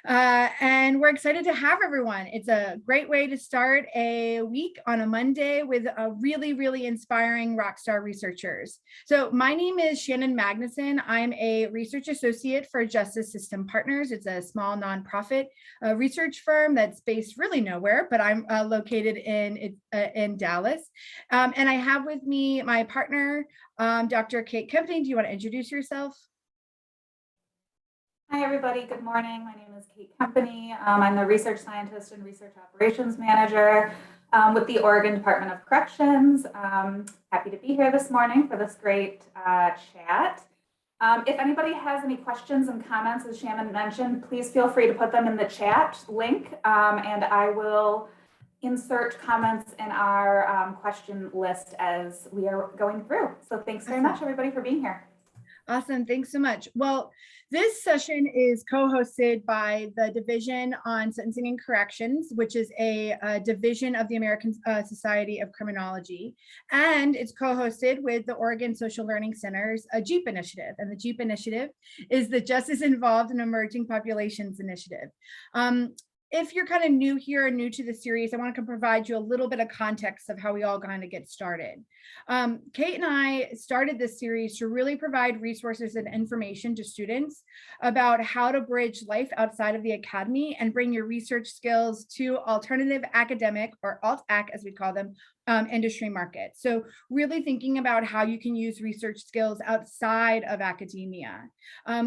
And we're excited to have everyone. It's a great way to start a week on a Monday with a really inspiring rockstar researchers. So my name is Shannon Magnuson. I'm a research associate for Justice System Partners. It's a small nonprofit research firm that's based really nowhere, but I'm located in Dallas. And I have with me my partner, Dr. Kate Company. Do you want to introduce yourself? Hi, everybody. Good morning. My name is Kate Company. I'm the research scientist and research operations manager with the Oregon Department of Corrections. Happy to be here this morning for this great chat. If anybody has any questions and comments, as Shannon mentioned, please feel free to put them in the chat link, and I will insert comments in our question list as we are going through. So thanks very much, everybody, for being here. Awesome. Thanks so much. Well, this session is co-hosted by the Division on Sentencing and Corrections, which is a division of the American Society of Criminology. And it's co-hosted with the Oregon Social Learning Center's JEEP initiative. And the JEEP initiative is the Justice Involved in Emerging Populations initiative. If you're kind of new here and new to the series, I want to provide you a little bit of context of how we all kind of get started. Kate and I started this series to really provide resources and information to students about how to bridge life outside of the academy and bring your research skills to alternative academic, or AltAc as we call them, industry market. So really thinking about how you can use research skills outside of academia.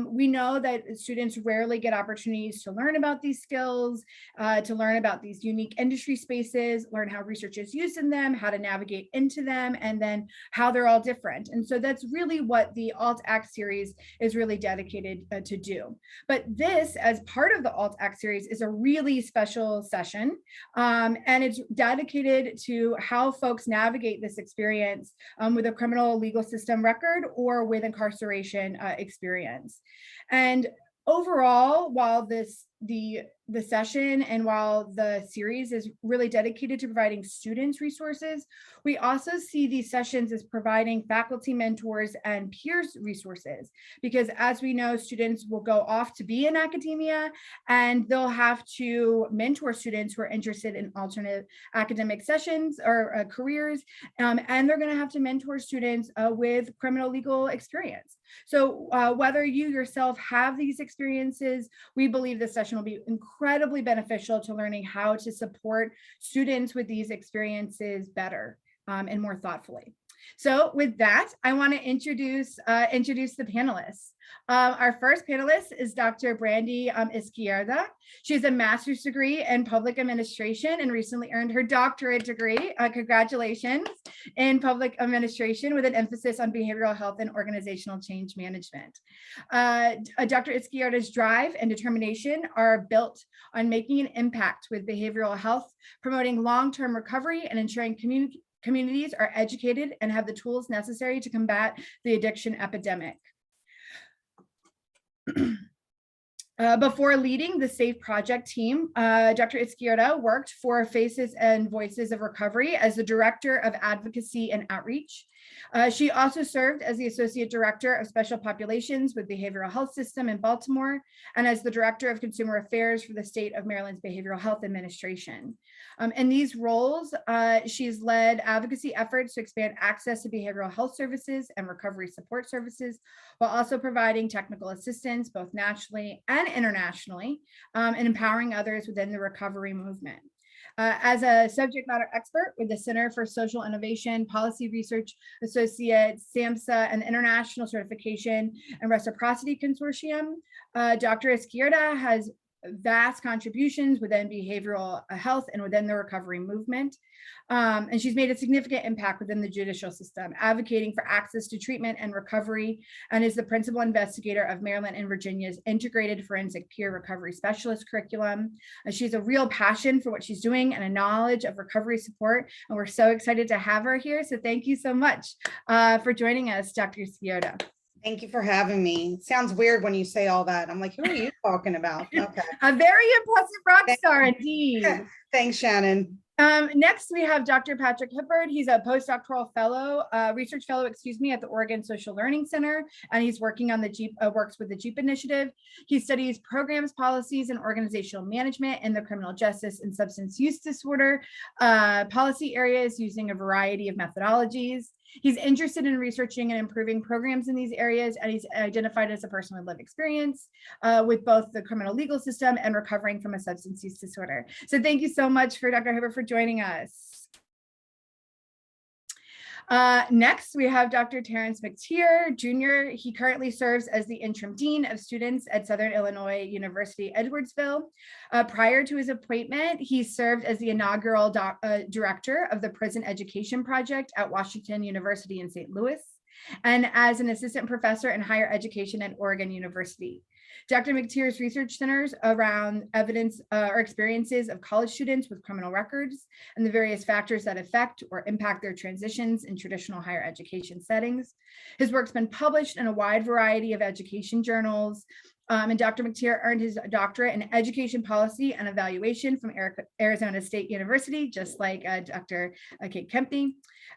We know that students rarely get opportunities to learn about these skills, to learn about these unique industry spaces, learn how research is used in them, how to navigate into them, and then how they're all different. And so that's really what the AltAc series is really dedicated to do. But this, as part of the AltAc series, is a really special session, and it's dedicated to how folks navigate this experience with a criminal legal system record or with incarceration experience. And overall, while the session and while the series is really dedicated to providing students resources, we also see these sessions as providing faculty mentors and peers resources, because as we know, students will go off to be in academia and they'll have to mentor students who are interested in alternate academic sessions or careers, and they're going to have to mentor students with criminal legal experience. So whether you yourself have these experiences, we believe this session will be incredibly beneficial to learning how to support students with these experiences better and more thoughtfully. So with that, I want to introduce the panelists. Our first panelist is Dr. Brandy Izquierda. She has a master's degree in public administration and recently earned her doctorate degree, congratulations, in public administration with an emphasis on behavioral health and organizational change management. Dr. Izquierda's drive and determination are built on making an impact with behavioral health, promoting long-term recovery, and ensuring communities are educated and have the tools necessary to combat the addiction epidemic. Before leading the SAFE project team, Dr. Izquierda worked for Faces and Voices of Recovery as the Director of Advocacy and Outreach. She also served as the Associate Director of Special Populations with Behavioral Health System in Baltimore and as the Director of Consumer Affairs for the State of Maryland's Behavioral Health Administration. In these roles, she's led advocacy efforts to expand access to behavioral health services and recovery support services, while also providing technical assistance both nationally and internationally, and empowering others within the recovery movement. As a subject matter expert with the Center for Social Innovation, Policy Research Associate, SAMHSA, and the International Certification and Reciprocity Consortium, Dr. Izquierda has vast contributions within behavioral health and within the recovery movement. And she's made a significant impact within the judicial system, advocating for access to treatment and recovery, and is the principal investigator of Maryland and Virginia's integrated forensic peer recovery specialist curriculum. She has a real passion for what she's doing and a knowledge of recovery support. And we're so excited to have her here. So thank you so much for joining us, Dr. Izquierda. Thank you for having me. It sounds weird when you say all that. I'm like, who are you talking about? Okay. A very impressive rock star indeed. Thanks, Shannon. Next, we have Dr. Patrick Hippard. He's a postdoctoral fellow, research fellow, excuse me, at the Oregon Social Learning Center, and he's working on the works with the JEEP initiative. He studies programs, policies, and organizational management in the criminal justice and substance use disorder policy areas using a variety of methodologies. He's interested in researching and improving programs in these areas, and he's identified as a person with lived experience with both the criminal legal system and recovering from a substance use disorder. So thank you so much for Dr. Hibbert for joining us. Next, we have Dr. Terrence McTeer, Jr. He currently serves as the interim dean of students at Southern Illinois University, Edwardsville. Prior to his appointment, he served as the inaugural director of the Prison Education Project at Washington University in St. Louis, and as an assistant professor in higher education at Oregon University. Dr. McTeer's research centers around evidence or experiences of college students with criminal records and the various factors that affect or impact their transitions in traditional higher education settings. His work's been published in a wide variety of education journals, and Dr. McTeer earned his doctorate in education policy and evaluation from Arizona State University, just like Dr. Kate Kempney.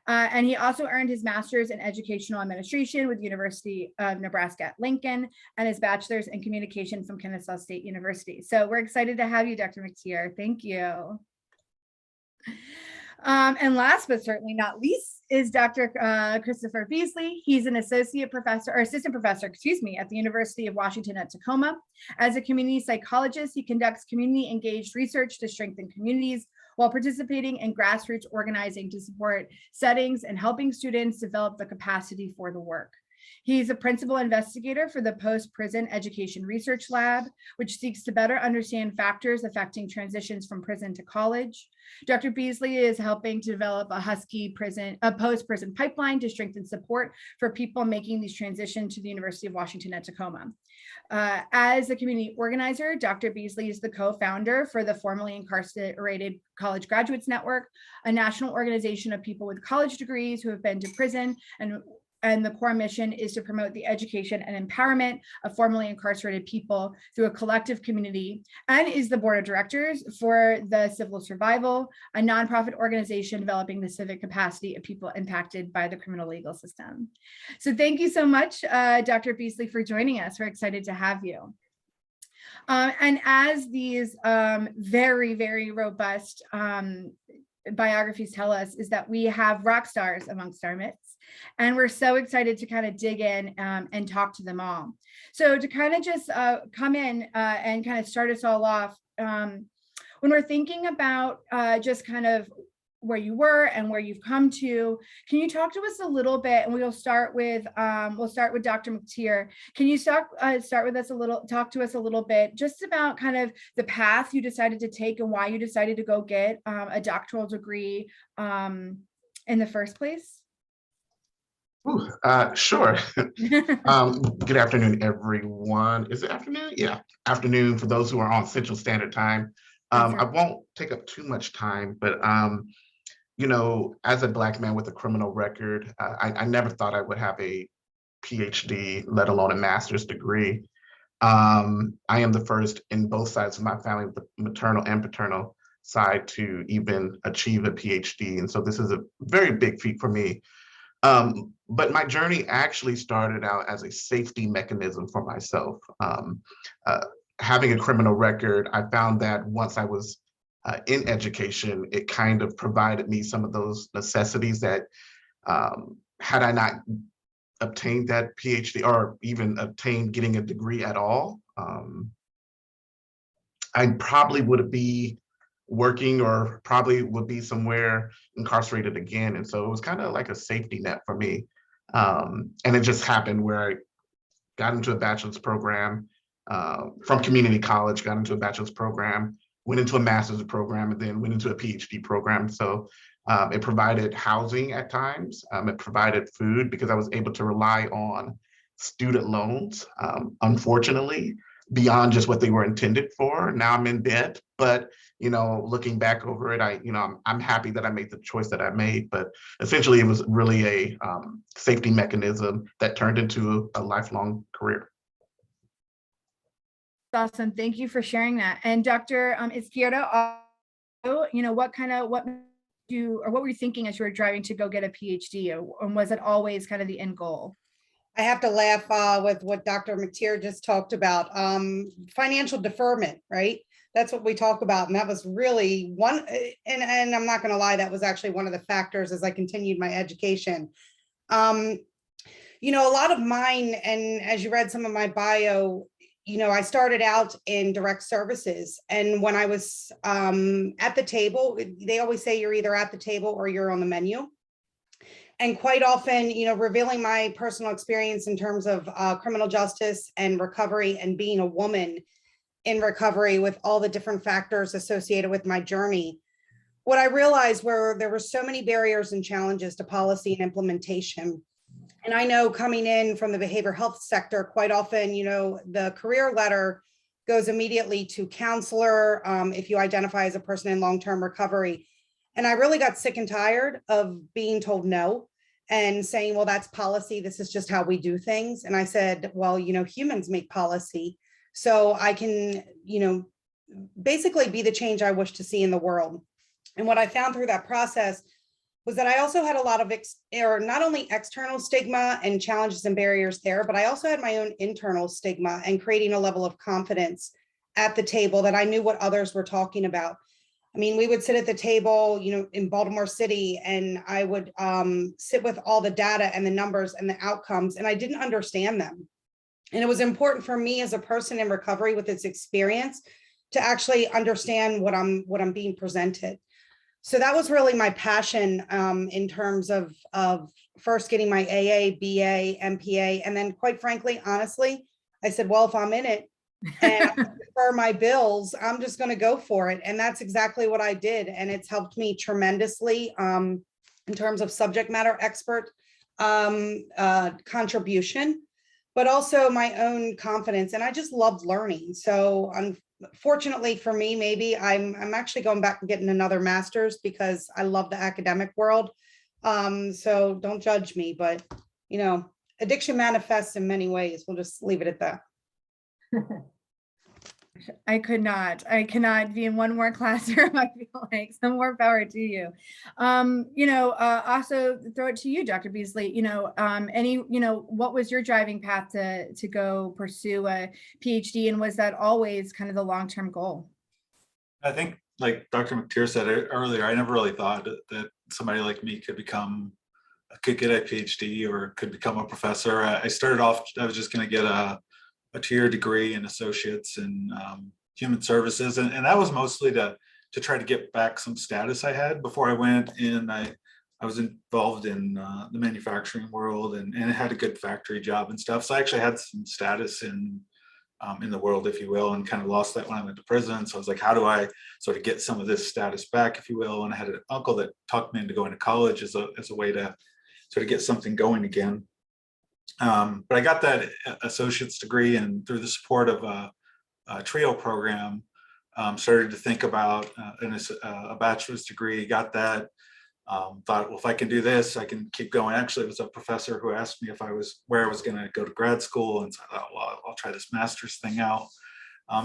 And he also earned his master's in educational administration with the University of Nebraska at Lincoln and his bachelor's in communication from Kennesaw State University. So we're excited to have you, Dr. McTeer. Thank you. And last but certainly not least is Dr. Christopher Beasley. He's an associate professor or assistant professor, excuse me, at the University of Washington at Tacoma. As a community psychologist, he conducts community engaged research to strengthen communities while participating in grassroots organizing to support settings and helping students develop the capacity for the work. He's a principal investigator for the Post-Prison Education Research Lab, which seeks to better understand factors affecting transitions from prison to college. Dr. Beasley is helping to develop a post-prison pipeline to strengthen support for people making these transitions to the University of Washington at Tacoma. As a community organizer, Dr. Beasley is the co-founder for the formerly incarcerated College Graduates Network, a national organization of people with college degrees who have been to prison, and the core mission is to promote the education and empowerment of formerly incarcerated people through a collective community, and is the board of directors for the Civil Survival, a nonprofit organization developing the civic capacity of people impacted by the criminal legal system. So thank you so much, Dr. Beasley, for joining us. We're excited to have you. And as these very, very robust biographies tell us, is that we have rock stars amongst our midst. And we're so excited to kind of dig in and talk to them all. So to kind of just come in and kind of start us all off, when we're thinking about just kind of where you were and where you've come to, can you talk to us a little bit? And we'll start with Dr. McTeer. Can you start with us talk to us a little bit just about kind of the path you decided to take and why you decided to go get a doctoral degree in the first place? Ooh, sure. Good afternoon, everyone. Is it afternoon? Yeah, afternoon for those who are on Central Standard Time. I won't take up too much time, but you know, as a Black man with a criminal record, I never thought I would have a PhD, let alone a master's degree. I am the first in both sides of my family, the maternal and paternal side, to even achieve a PhD. And so this is a very big feat for me. But my journey actually started out as a safety mechanism for myself. Having a criminal record, I found that once I was in education, it kind of provided me some of those necessities that had I not obtained that PhD or even obtained getting a degree at all, I probably would be working or probably would be somewhere incarcerated again. And so it was kind of like a safety net for me. And it just happened where I got into a bachelor's program from community college, got into a bachelor's program, went into a master's program, and then went into a PhD program. So it provided housing at times. It provided food because I was able to rely on student loans, unfortunately, beyond just what they were intended for. Now I'm in debt, but you know, looking back over it, I'm happy that I made the choice that I made. But essentially, it was really a safety mechanism that turned into a lifelong career. Awesome. Thank you for sharing that. And Dr. Izquierdo, what you, or what were you thinking as you were driving to go get a PhD, and was it always kind of the end goal? I have to laugh with what Dr. Mateer just talked about. Financial deferment, right? That's what we talk about. And that was really one, and I'm not going to lie, that was actually one of the factors as I continued my education. A lot of mine, and as you read some of my bio, I started out in direct services. And when I was at the table, they always say you're either at the table or you're on the menu. And quite often, revealing my personal experience in terms of criminal justice and recovery, and being a woman in recovery with all the different factors associated with my journey, what I realized were there were so many barriers and challenges to policy and implementation. And I know, coming in from the behavioral health sector, quite often, the career letter goes immediately to counselor if you identify as a person in long-term recovery. And I really got sick and tired of being told no and saying, well, that's policy. This is just how we do things. And I said, well, humans make policy. So I can, basically be the change I wish to see in the world. And what I found through that process was that I also had a lot of, not only external stigma and challenges and barriers there, but I also had my own internal stigma and creating a level of confidence at the table that I knew what others were talking about. I mean, we would sit at the table, in Baltimore City, and I would sit with all the data and the numbers and the outcomes, and I didn't understand them. And it was important for me as a person in recovery with this experience to actually understand what I'm being presented. So that was really my passion in terms of first getting my AA, BA, MPA, and then, quite frankly, honestly, I said, well, if I'm in it and for my bills, I'm just going to go for it. And that's exactly what I did. And it's helped me tremendously in terms of subject matter expert contribution, but also my own confidence. And I just loved learning. So unfortunately for me, maybe I'm actually going back and getting another master's because I love the academic world. So don't judge me, but addiction manifests in many ways. We'll just leave it at that. I cannot be in one more classroom. I feel like some more power to you. Also throw it to you, Dr. Beasley, what was your driving path to go pursue a PhD, and was that always kind of the long-term goal? I think, like Dr. McTeer said earlier, I never really thought that somebody like me could get a PhD or could become a professor. I started off, I was just going to get a tier degree in associates in human services. And that was mostly to try to get back some status I had before I went in. I was involved in the manufacturing world and had a good factory job and stuff. So I actually had some status in the world, if you will, and kind of lost that when I went to prison. So I was like, how do I sort of get some of this status back, if you will? And I had an uncle that talked me into going to college as a way to sort of get something going again. But I got that associate's degree, and through the support of a TRIO program, started to think about a bachelor's degree, got that, thought, well, if I can do this, I can keep going. Actually, it was a professor who asked me where I was going to go to grad school. And so I thought, well, I'll try this master's thing out.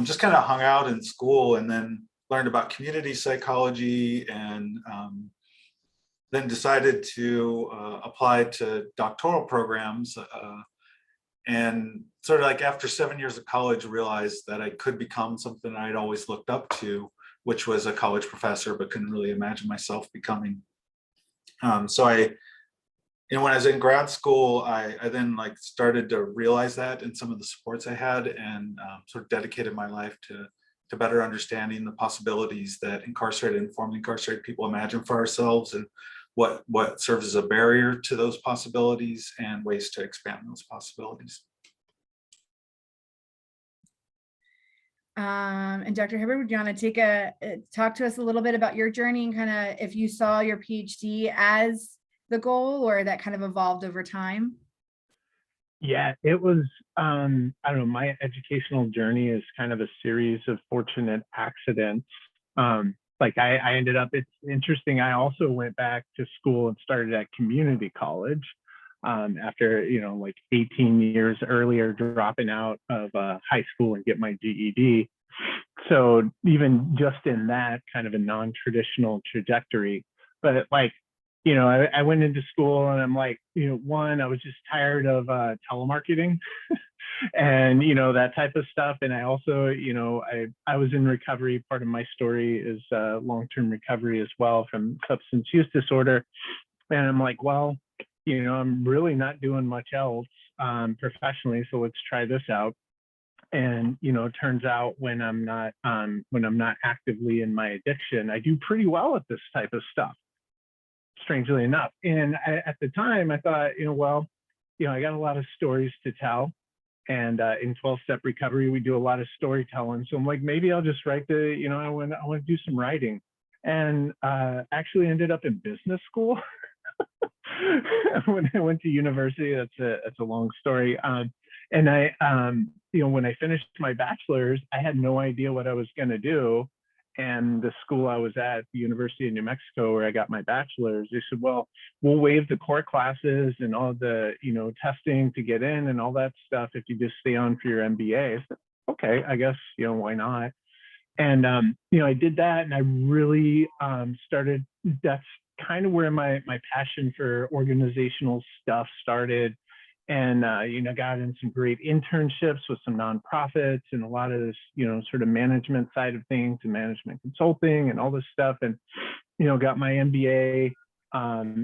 Just kind of hung out in school and then learned about community psychology, and then decided to apply to doctoral programs, and sort of like after 7 years of college, realized that I could become something I'd always looked up to, which was a college professor, but couldn't really imagine myself becoming. So when I was in grad school, I then started to realize that in some of the supports I had, and sort of dedicated my life to better understanding the possibilities that incarcerated and formerly incarcerated people imagine for ourselves, and what serves as a barrier to those possibilities and ways to expand those possibilities. And Dr. Hibbert, would you want to talk to us a little bit about your journey and kind of if you saw your PhD as the goal, or that kind of evolved over time? Yeah, it was, I don't know, my educational journey is kind of a series of fortunate accidents. I ended up, it's interesting, I also went back to school and started at community college after, 18 years earlier dropping out of high school and get my GED. So even just in that kind of a non-traditional trajectory, but like, you know, I went into school and I'm like, you know, one, I was just tired of telemarketing and, you know, that type of stuff. And I also, you know, I was in recovery. Part of my story is long-term recovery as well from substance use disorder. And I'm like, well, you know, I'm really not doing much else professionally. So let's try this out. And, you know, it turns out when I'm not actively in my addiction, I do pretty well at this type of stuff, strangely enough. And at the time I thought, you know, well, you know, I got a lot of stories to tell. And in 12-step recovery, we do a lot of storytelling. So I'm like, maybe I'll just write you know, I want to do some writing. And actually ended up in business school. When I went to university, that's a long story. And I, you know, when I finished my bachelor's, I had no idea what I was going to do. And the school I was at, the University of New Mexico, where I got my bachelor's, they said, well, we'll waive the core classes and all the, you know, testing to get in and all that stuff if you just stay on for your MBA. I said, okay, I guess, you know, why not? And, you know, I did that and I really started, that's kind of where my passion for organizational stuff started. And, you know, got in some great internships with some nonprofits and a lot of this, you know, sort of management side of things and management consulting and all this stuff. And, you know, got my MBA,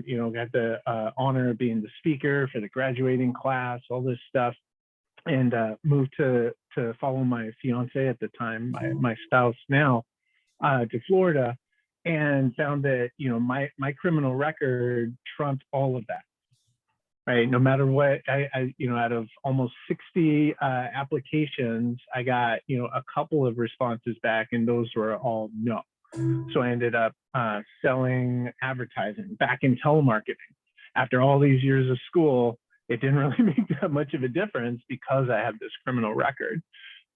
you know, got the honor of being the speaker for the graduating class, all this stuff. And moved to follow my fiance at the time, my spouse now, to Florida, and found that, you know, my criminal record trumped all of that. Right. No matter what, I you know, out of almost 60 applications, I got, you know, a couple of responses back, and those were all no. So I ended up selling advertising back in telemarketing. After all these years of school, it didn't really make that much of a difference because I have this criminal record.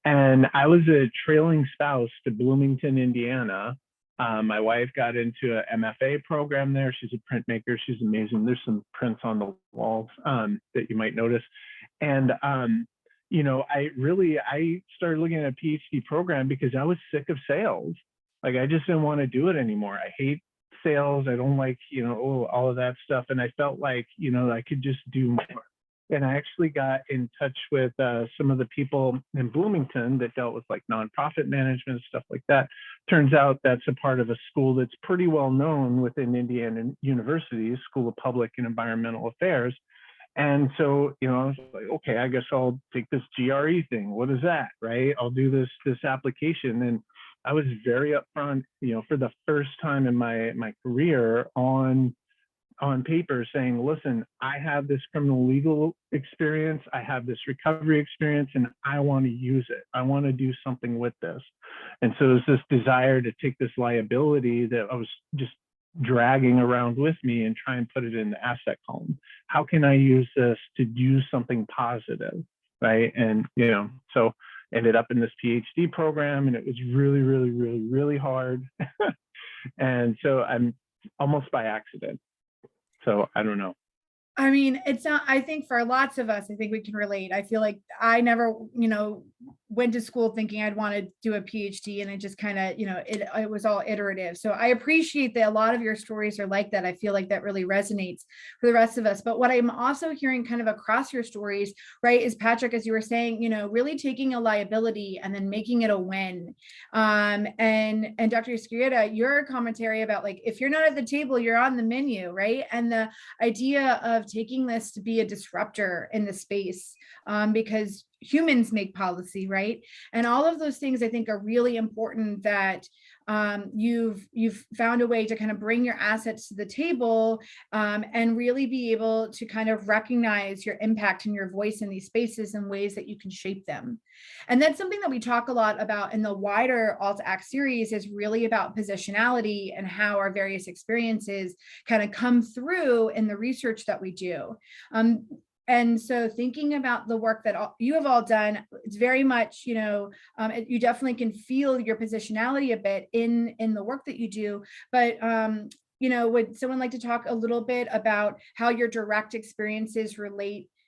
And I was a trailing spouse to Bloomington, Indiana. My wife got into an MFA program there. She's a printmaker. She's amazing. There's some prints on the walls that you might notice. And, you know, I started looking at a PhD program because I was sick of sales. Like, I just didn't want to do it anymore. I hate sales. I don't like, you know, all of that stuff. And I felt like, you know, I could just do more. And I actually got in touch with some of the people in Bloomington that dealt with like nonprofit management, stuff like that. Turns out that's a part of a school that's pretty well known within Indiana University, School of Public and Environmental Affairs. And so, you know, I was like, okay, I guess I'll take this GRE thing. What is that, right? I'll do this application. And I was very upfront, you know, for the first time in my career on paper saying, listen, I have this criminal legal experience, I have this recovery experience, and I want to use it. I want to do something with this. And so there's this desire to take this liability that I was just dragging around with me and try and put it in the asset column. How can I use this to do something positive, right? And, you know, so ended up in this PhD program, and it was really, really, really, really hard. And so I'm almost by accident. So I don't know. I mean, it's not, I think for lots of us, I think we can relate. I feel like I never, you know, went to school thinking I'd want to do a PhD, and it just kind of, you know, it was all iterative. So I appreciate that a lot of your stories are like that. I feel like that really resonates for the rest of us. But what I'm also hearing kind of across your stories, right, is Patrick, as you were saying, you know, really taking a liability and then making it a win. And Dr. Escrieta, your commentary about like, if you're not at the table, you're on the menu, right? And the idea of taking this to be a disruptor in the space, because humans make policy, right? And all of those things I think are really important, that you've found a way to kind of bring your assets to the table, and really be able to kind of recognize your impact and your voice in these spaces in ways that you can shape them. And that's something that we talk a lot about in the wider AltAc series, is really about positionality and how our various experiences kind of come through in the research that we do. And so thinking about the work that you have all done, it's very much, you know, you definitely can feel your positionality a bit in the work that you do. But, you know, would someone like to talk a little bit about how your direct experiences relate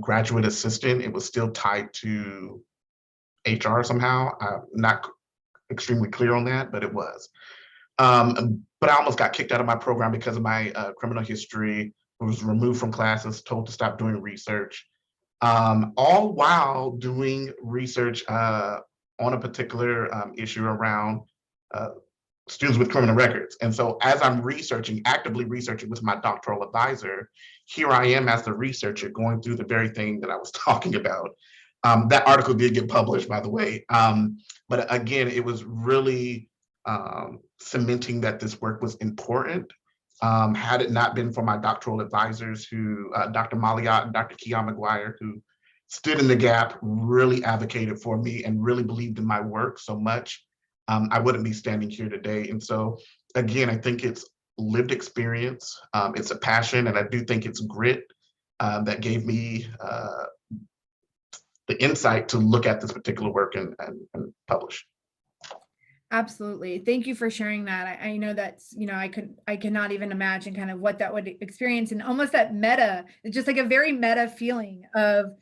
graduate assistant, it was still tied to HR somehow. I'm not extremely clear on that, but it was. But I almost got kicked out of my program because of my criminal history. I was removed from classes, told to stop doing research, all while doing research on a particular issue around students with criminal records. And so as I'm researching, actively researching with my doctoral advisor, here I am as the researcher going through the very thing that I was talking about. That article did get published, by the way. But again, it was really cementing that this work was important. Had it not been for my doctoral advisors, who Dr. Maliat and Dr. Keon McGuire, who stood in the gap, really advocated for me and really believed in my work so much, I wouldn't be standing here today. And so again, I think it's lived experience, it's a passion, and I do think it's grit that gave me the insight to look at this particular work and publish. Absolutely. Thank you for sharing that. I know that's, I cannot even imagine kind of what that would experience, and almost that meta, just like a very meta feeling of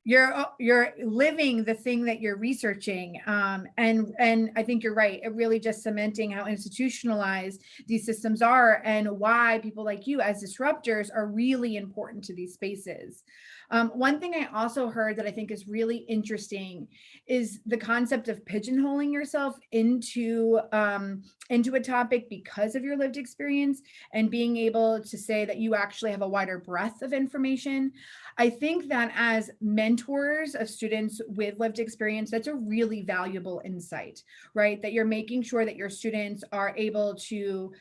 you're living the thing that you're researching. And I think you're right. It really just cementing how institutionalized these systems are and why people like you as disruptors are really important to these spaces. One thing I also heard that I think is really interesting is the concept of pigeonholing yourself into a topic because of your lived experience, and being able to say that you actually have a wider breadth of information. I think that as mentors of students with lived experience, that's a really valuable insight, right? That you're making sure that your students are able to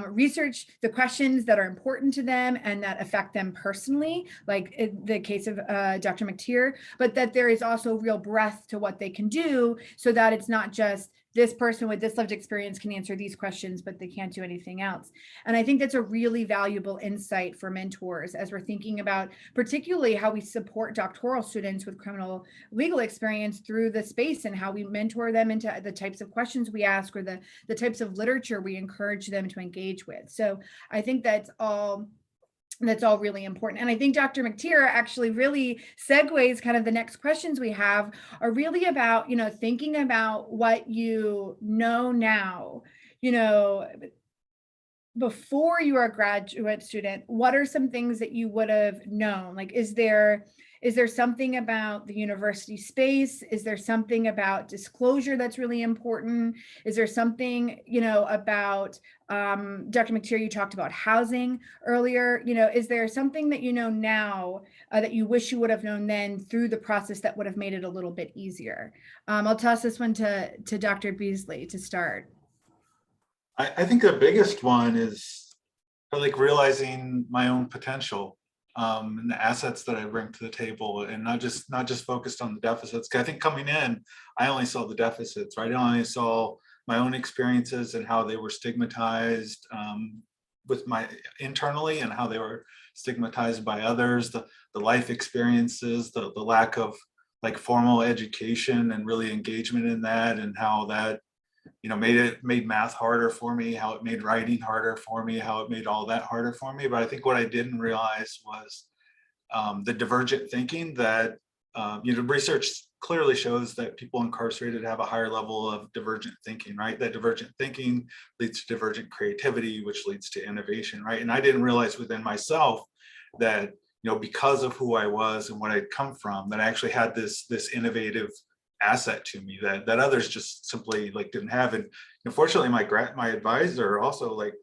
research the questions that are important to them and that affect them personally, like in the case of Dr. McTeer, but that there is also real breadth to what they can do, so that it's not just this person with this lived experience can answer these questions, but they can't do anything else. And I think that's a really valuable insight for mentors as we're thinking about particularly how we support doctoral students with criminal legal experience through the space, and how we mentor them into the types of questions we ask, or the types of literature we encourage them to engage with. So I think that's all really important. And I think Dr. McTeer actually really segues kind of the next questions we have are really about, thinking about what you know now, before you are a graduate student, what are some things that you would have known? Like, is there something about the university space? Is there something about disclosure that's really important? Is there something, about, Dr. McTeer, you talked about housing earlier, is there something that you know now that you wish you would have known then through the process that would have made it a little bit easier? I'll toss this one to Dr. Beasley to start. I think the biggest one is like realizing my own potential and the assets that I bring to the table, and not just focused on the deficits. 'Cause I think coming in, I only saw the deficits, right? I only saw my own experiences and how they were stigmatized with my internally, and how they were stigmatized by others, the life experiences, the lack of like formal education and really engagement in that, and how that made math harder for me, how it made writing harder for me, how it made all that harder for me. But I think what I didn't realize was the divergent thinking that research clearly shows that people incarcerated have a higher level of divergent thinking, right? That divergent thinking leads to divergent creativity, which leads to innovation, right? And I didn't realize within myself that because of who I was and what I'd come from, that I actually had this innovative asset to me that others just simply like didn't have. And unfortunately, my advisor also like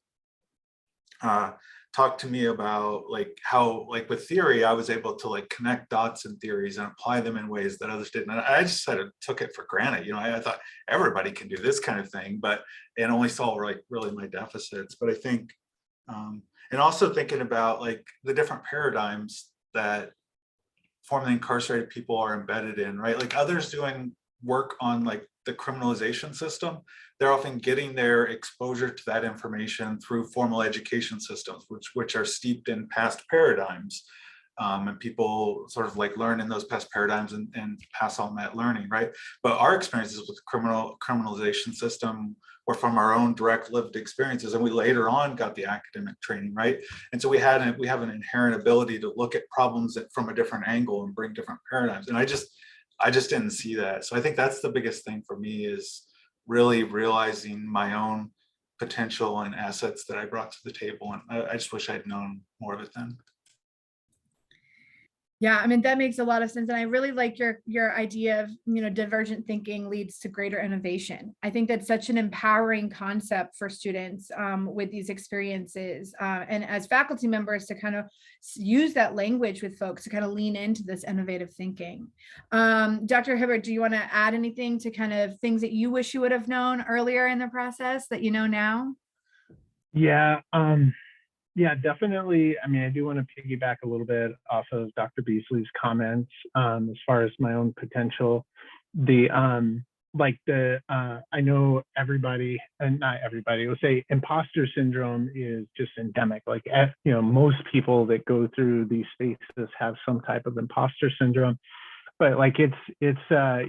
talked to me about like how like with theory I was able to like connect dots in theories and apply them in ways that others didn't. And I just kind of took it for granted. I thought everybody can do this kind of thing, and only saw like really my deficits. But I think and also thinking about like the different paradigms that formerly incarcerated people are embedded in, right? Like others doing work on like the criminalization system, they're often getting their exposure to that information through formal education systems, which are steeped in past paradigms. and people sort of like learn in those past paradigms and pass on that learning, right? But our experiences with the criminalization system or from our own direct lived experiences, and we later on got the academic training, right? And so we have an inherent ability to look at problems from a different angle and bring different paradigms. And I just didn't see that. So I think that's the biggest thing for me, is really realizing my own potential and assets that I brought to the table. And I just wish I'd known more of it then. Yeah, I mean, that makes a lot of sense. And I really like your idea of, divergent thinking leads to greater innovation. I think that's such an empowering concept for students with these experiences. And as faculty members to kind of use that language with folks to kind of lean into this innovative thinking. Dr. Hibbert, do you want to add anything to kind of things that you wish you would have known earlier in the process that you know now? Yeah. Yeah, definitely. I mean, I do want to piggyback a little bit off of Dr. Beasley's comments as far as my own potential. I know everybody, and not everybody, will say imposter syndrome is just endemic. Like, most people that go through these spaces have some type of imposter syndrome. But like, it's I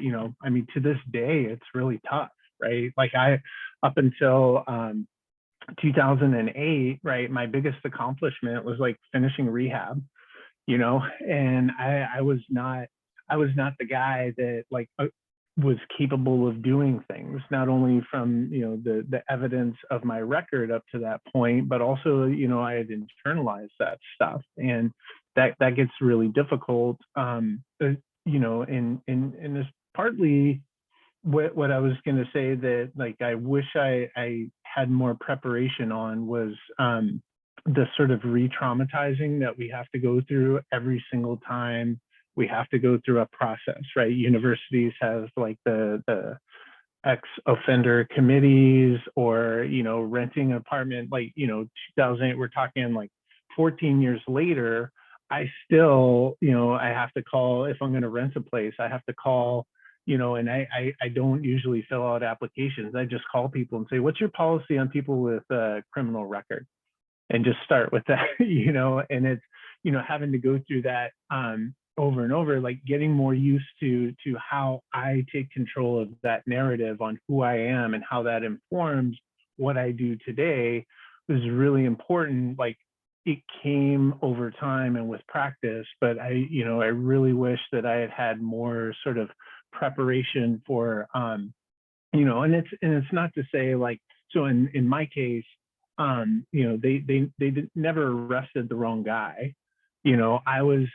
mean, to this day, it's really tough, right? Like up until 2008, right, my biggest accomplishment was like finishing rehab, and I was not the guy that was capable of doing things, not only from the evidence of my record up to that point, but also I had internalized that stuff, and that gets really difficult, and it's partly what I was going to say that I wish I had more preparation on was the sort of re-traumatizing that we have to go through every single time we have to go through a process, right? Universities have the ex-offender committees, or renting an apartment, 2008, we're talking 14 years later. I still I have to call, if I'm going to rent a place, I have to call, and I don't usually fill out applications. I just call people and say, what's your policy on people with a criminal record? And just start with that, and it's, having to go through that over and over, getting more used to how I take control of that narrative on who I am and how that informs what I do today was really important. It came over time and with practice, but I really wish that I had had more sort of preparation for, and it's not to say so in my case, they never arrested the wrong guy. I was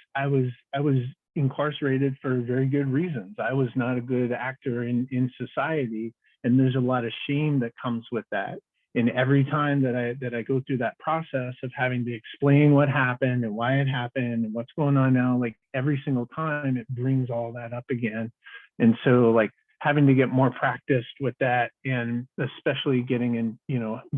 incarcerated for very good reasons. I was not a good actor in society, and there's a lot of shame that comes with that. And every time that I go through that process of having to explain what happened and why it happened and what's going on now, every single time it brings all that up again. And so having to get more practiced with that, and especially getting in,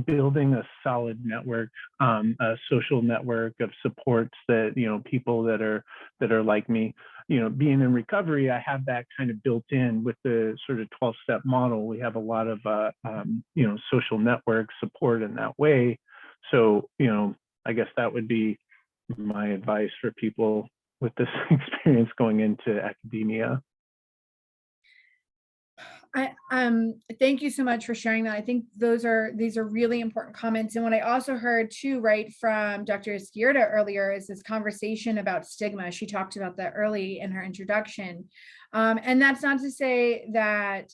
building a solid network, a social network of supports that, people that are like me, being in recovery, I have that kind of built in with the sort of 12-step model. We have a lot of, social network support in that way. So, I guess that would be my advice for people with this experience going into academia. Thank you so much for sharing that. I think these are really important comments. And what I also heard too, right, from Dr. Izquierda earlier is this conversation about stigma. She talked about that early in her introduction. And that's not to say that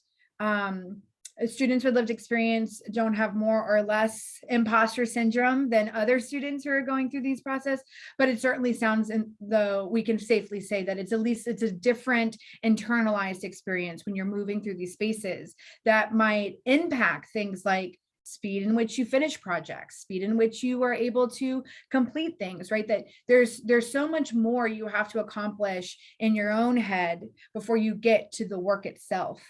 students with lived experience don't have more or less imposter syndrome than other students who are going through these processes, but it certainly sounds, though we can safely say that it's a different internalized experience when you're moving through these spaces that might impact things like speed in which you finish projects, speed in which you are able to complete things, right? That there's so much more you have to accomplish in your own head before you get to the work itself.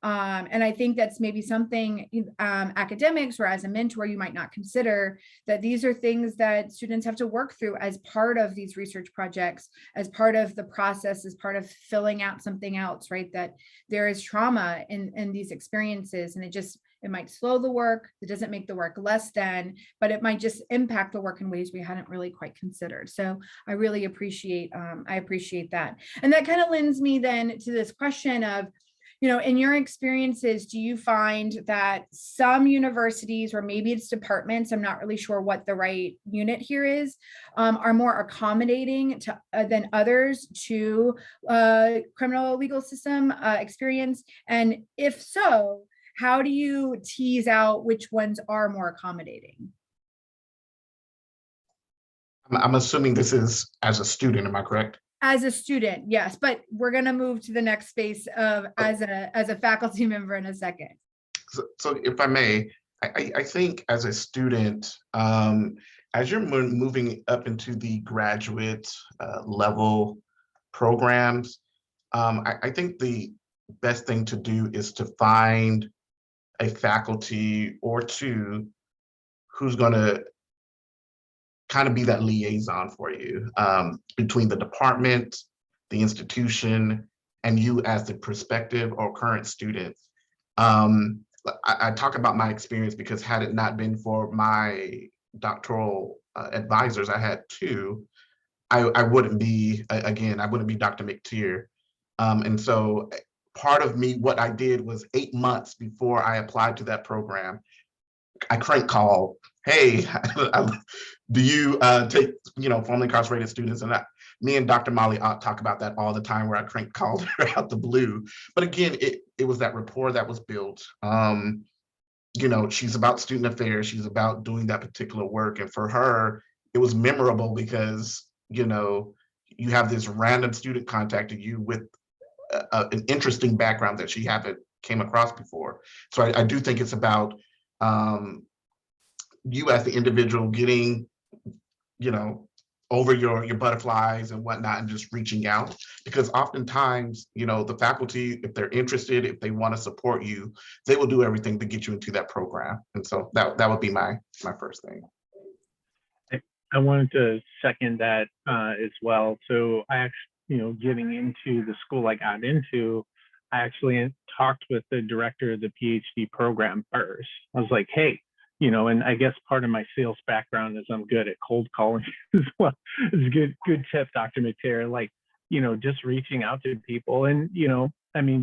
And I think that's maybe something academics or as a mentor you might not consider, that these are things that students have to work through as part of these research projects, as part of the process, as part of filling out something else, right? That there is trauma in these experiences, and It might slow the work. It doesn't make the work less than, but it might just impact the work in ways we hadn't really quite considered. So I really appreciate, that. And that kind of lends me then to this question of, in your experiences, do you find that some universities, or maybe it's departments, I'm not really sure what the right unit here is, are more accommodating than others to criminal legal system experience? And if so, how do you tease out which ones are more accommodating? I'm assuming this is as a student, am I correct? As a student, yes, but we're going to move to the next space of as a faculty member in a second. So if I may, I think as a student, as you're moving up into the graduate level programs, I think the best thing to do is to find a faculty or two who's going to kind of be that liaison for you between the department, the institution, and you as the prospective or current student. I talk about my experience because had it not been for my doctoral advisors, I had two, I wouldn't be, again, I wouldn't be Dr. McTier. And so part of me, what I did was 8 months before I applied to that program, I crank called, hey, do you take, formerly incarcerated students? And me and Dr. Molly Ott talk about that all the time, where I crank called her out the blue. But again, it was that rapport that was built. She's about student affairs. She's about doing that particular work. And for her, it was memorable because, you have this random student contacting you with an interesting background that she haven't came across before. So I do think it's about you as the individual getting, over your butterflies and whatnot, and just reaching out, because oftentimes, the faculty, if they're interested, if they want to support you, they will do everything to get you into that program. And so that would be my first thing. I wanted to second that as well. So I actually, getting into the school I got into, I actually talked with the director of the PhD program first. I was like, hey, and I guess part of my sales background is I'm good at cold calling as well. It's a good tip, Dr. McTier, just reaching out to people. And,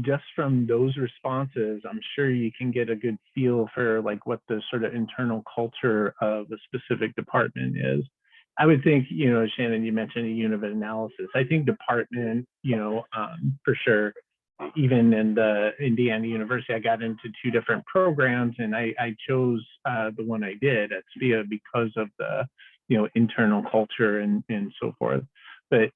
just from those responses, I'm sure you can get a good feel for what the sort of internal culture of a specific department is. I would think, Shannon, you mentioned a unit of analysis. I think department, for sure. Even in the Indiana University, I got into 2 different programs, and I chose the one I did at SPIA because of the, internal culture and so forth. But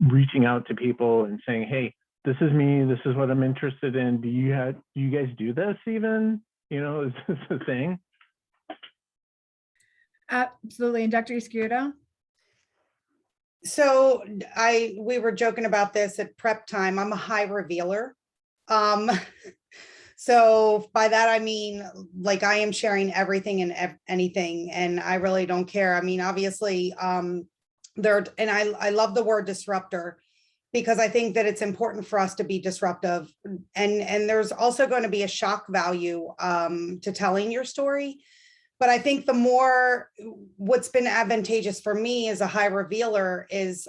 reaching out to people and saying, hey, this is me, this is what I'm interested in. Do you guys do this even? Is this a thing? Absolutely. And Dr. Izquierdo? So we were joking about this at prep time. I'm a high revealer. So by that, I mean, I am sharing everything and anything, and I really don't care. I mean, obviously, and I love the word disruptor, because I think that it's important for us to be disruptive. And there's also going to be a shock value to telling your story. But I think what's been advantageous for me as a high revealer is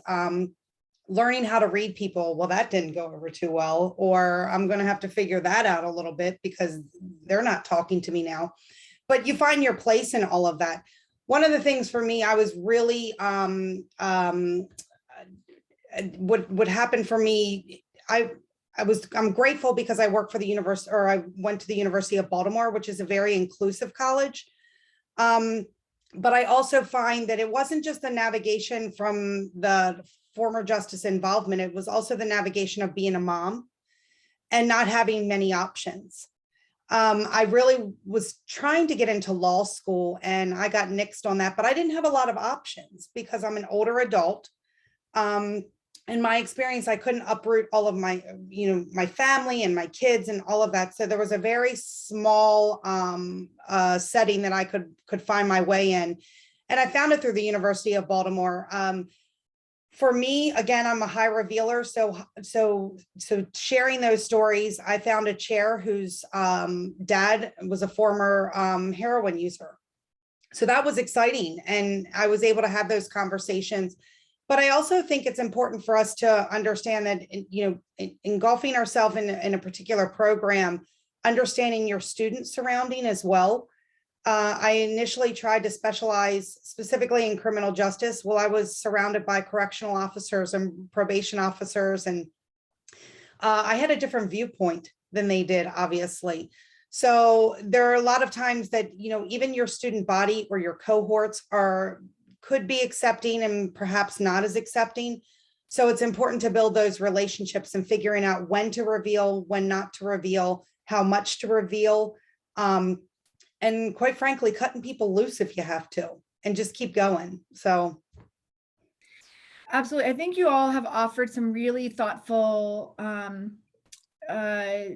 learning how to read people. Well, that didn't go over too well, or I'm going to have to figure that out a little bit because they're not talking to me now. But you find your place in all of that. One of the things for me, I was really, what happened for me, I'm grateful because I work for the university, or I went to the University of Baltimore, which is a very inclusive college. But I also find that it wasn't just the navigation from the former justice involvement, it was also the navigation of being a mom and not having many options. I really was trying to get into law school, and I got nixed on that, but I didn't have a lot of options because I'm an older adult. In my experience, I couldn't uproot all of my, my family and my kids and all of that. So there was a very small setting that I could find my way in. And I found it through the University of Baltimore. For me, again, I'm a high revealer. So sharing those stories, I found a chair whose dad was a former heroin user. So that was exciting. And I was able to have those conversations. But I also think it's important for us to understand that, engulfing ourselves in a particular program, understanding your student surrounding as well. I initially tried to specialize specifically in criminal justice. Well, I was surrounded by correctional officers and probation officers, and I had a different viewpoint than they did, obviously. So there are a lot of times that, even your student body or your cohorts could be accepting and perhaps not as accepting. So it's important to build those relationships and figuring out when to reveal, when not to reveal, how much to reveal. And quite frankly, cutting people loose if you have to, and just keep going. So. Absolutely. I think you all have offered some really thoughtful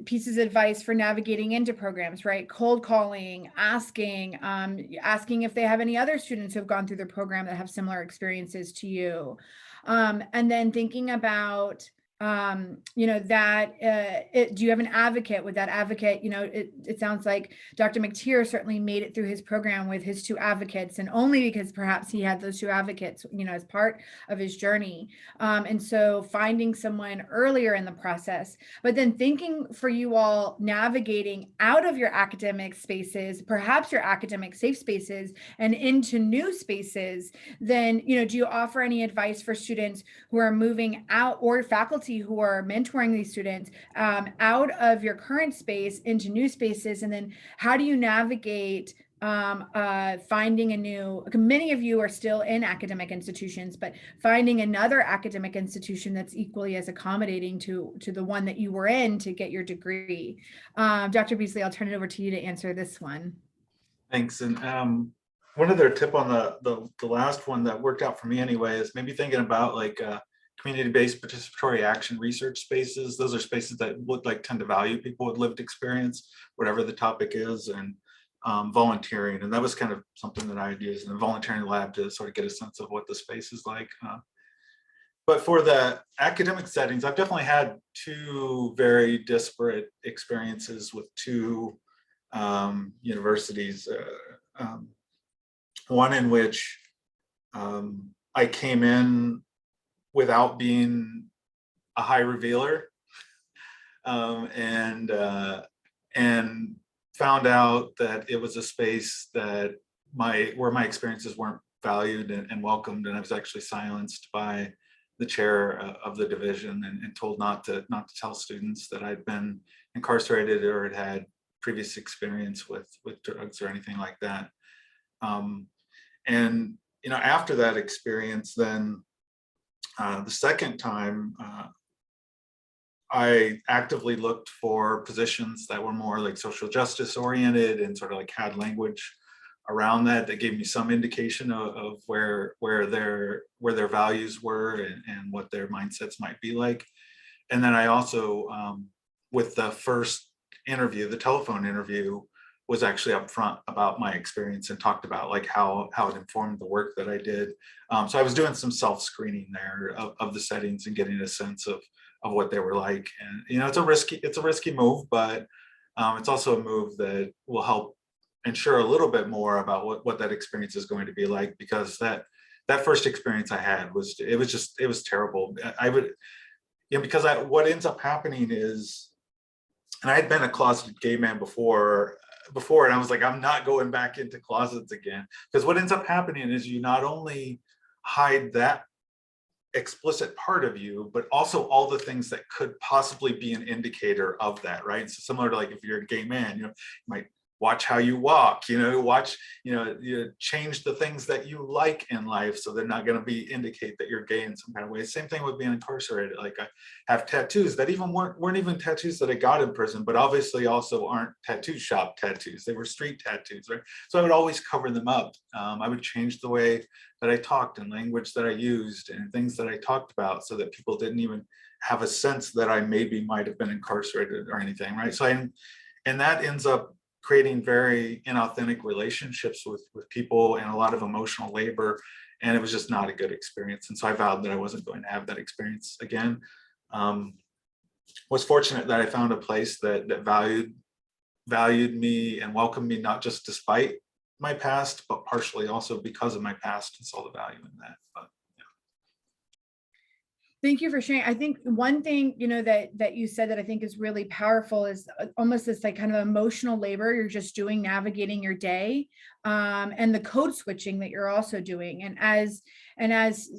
pieces of advice for navigating into programs, right? Cold calling, asking if they have any other students who have gone through the program that have similar experiences to you. And then thinking about, do you have an advocate? With that advocate, it sounds like Dr. McTier certainly made it through his program with his 2 advocates, and only because perhaps he had those 2 advocates, as part of his journey. And so finding someone earlier in the process, but then thinking for you all navigating out of your academic spaces, perhaps your academic safe spaces, and into new spaces, then, do you offer any advice for students who are moving out, or faculty who are mentoring these students out of your current space into new spaces? And then how do you navigate finding a new, many of you are still in academic institutions, but finding another academic institution that's equally as accommodating to the one that you were in to get your degree? Dr. Beasley, I'll turn it over to you to answer this one. Thanks. And one other tip on the last one that worked out for me anyway is maybe thinking about community-based participatory action research spaces. Those are spaces that tend to value people with lived experience, whatever the topic is, and volunteering. And that was kind of something that I had used in the volunteering lab to sort of get a sense of what the space is like. But for the academic settings, I've definitely had 2 very disparate experiences with 2 universities. One in which I came in without being a high revealer, and found out that it was a space that where my experiences weren't valued and welcomed, and I was actually silenced by the chair of the division and told not to tell students that I'd been incarcerated or had previous experience with drugs or anything like that. And after that experience, then the second time, I actively looked for positions that were more like social justice oriented and sort of had language around that gave me some indication of where their values were and what their mindsets might be like. And then I also, with the first interview, the telephone interview, was actually upfront about my experience and talked about how it informed the work that I did. So I was doing some self-screening there of the settings and getting a sense of what they were like. And it's a risky move, but it's also a move that will help ensure a little bit more about what that experience is going to be like, because that first experience I had was terrible. I would, because what ends up happening is, and I had been a closeted gay man before, and I was like, I'm not going back into closets again, because what ends up happening is you not only hide that explicit part of you, but also all the things that could possibly be an indicator of that, right? So similar to if you're a gay man, you might watch how you walk, you change the things that you like in life, so they're not going to indicate that you're gay in some kind of way. Same thing with being incarcerated. I have tattoos that weren't even tattoos that I got in prison, but obviously also aren't tattoo shop tattoos. They were street tattoos, right? So I would always cover them up. I would change the way that I talked and language that I used and things that I talked about, so that people didn't even have a sense that I maybe might have been incarcerated or anything, right? So and that ends up creating very inauthentic relationships with people and a lot of emotional labor. and it was just not a good experience. And so I vowed that I wasn't going to have that experience again. Was fortunate that I found a place that valued me and welcomed me, not just despite my past, but partially also because of my past, and saw the value in that. But thank you for sharing. I think one thing, that you said that I think is really powerful is almost this like kind of emotional labor you're just doing, navigating your day, and the code switching that you're also doing. And as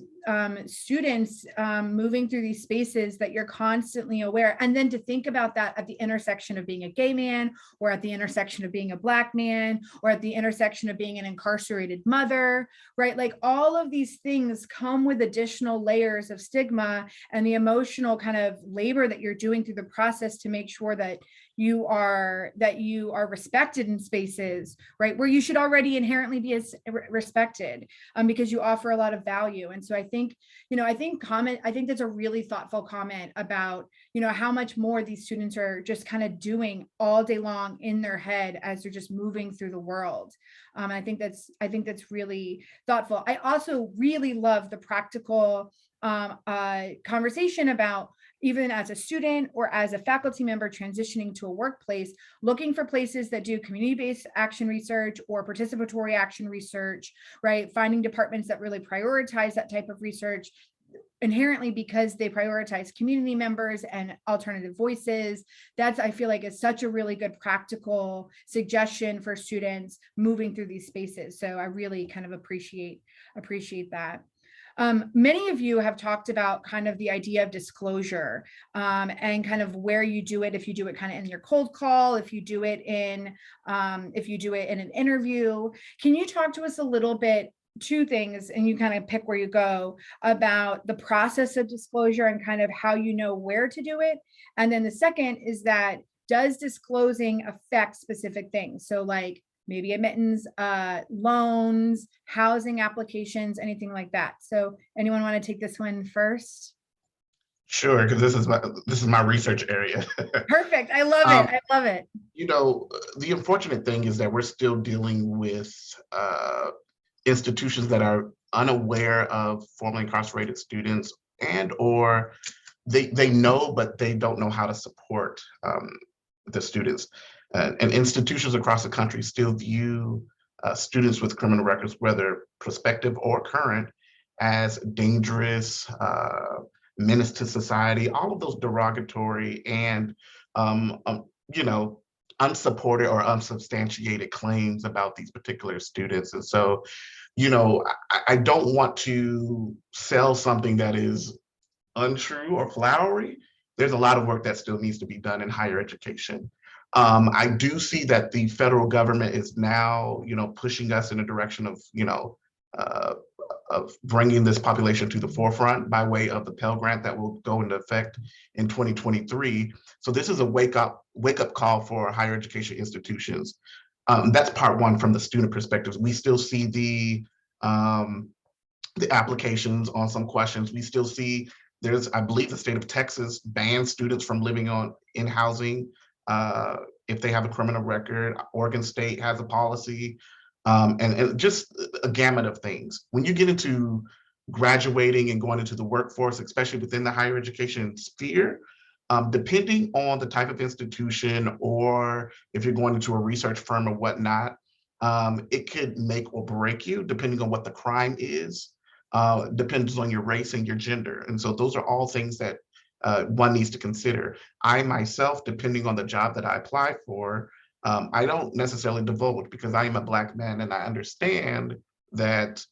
students moving through these spaces, that you're constantly aware. And then to think about that at the intersection of being a gay man, or at the intersection of being a Black man, or at the intersection of being an incarcerated mother, right? Like all of these things come with additional layers of stigma and the emotional kind of labor that you're doing through the process to make sure that you are respected in spaces, right, where you should already inherently be respected, because you offer a lot of value. And so I think that's a really thoughtful comment about, how much more these students are just kind of doing all day long in their head as they're just moving through the world. I think that's really thoughtful. I also really love the practical conversation about, even as a student or as a faculty member transitioning to a workplace, looking for places that do community-based action research or participatory action research, right? Finding departments that really prioritize that type of research, inherently because they prioritize community members and alternative voices. That's, I feel like, is such a really good practical suggestion for students moving through these spaces. So I really kind of appreciate that. Many of you have talked about kind of the idea of disclosure, and kind of where you do it, if you do it kind of in your cold call, if you do it in an interview. Can you talk to us a little bit, two things, and you kind of pick where you go, about the process of disclosure and kind of how you know where to do it? And then the second is that, does disclosing affect specific things? So like maybe admittance, loans, housing applications, anything like that. So anyone want to take this one first? Sure, because this is my research area. Perfect. I love it. I love it. The unfortunate thing is that we're still dealing with institutions that are unaware of formerly incarcerated students, or they know, but they don't know how to support the students. And institutions across the country still view students with criminal records, whether prospective or current, as dangerous, menace to society, all of those derogatory and, unsupported or unsubstantiated claims about these particular students. And so, I don't want to sell something that is untrue or flowery. There's a lot of work that still needs to be done in higher education. I do see that the federal government is now, pushing us in a direction of bringing this population to the forefront by way of the Pell Grant that will go into effect in 2023. So this is a wake up call for higher education institutions. That's part one from the student perspective. We still see the applications on some questions. We still see I believe the state of Texas bans students from living in housing if they have a criminal record. Oregon State has a policy, and just a gamut of things. When you get into graduating and going into the workforce, especially within the higher education sphere, depending on the type of institution, or if you're going into a research firm or whatnot, it could make or break you depending on what the crime is. Depends on your race and your gender. And so those are all things that one needs to consider. I myself, depending on the job that I apply for, I don't necessarily divulge, because I am a Black man and I understand that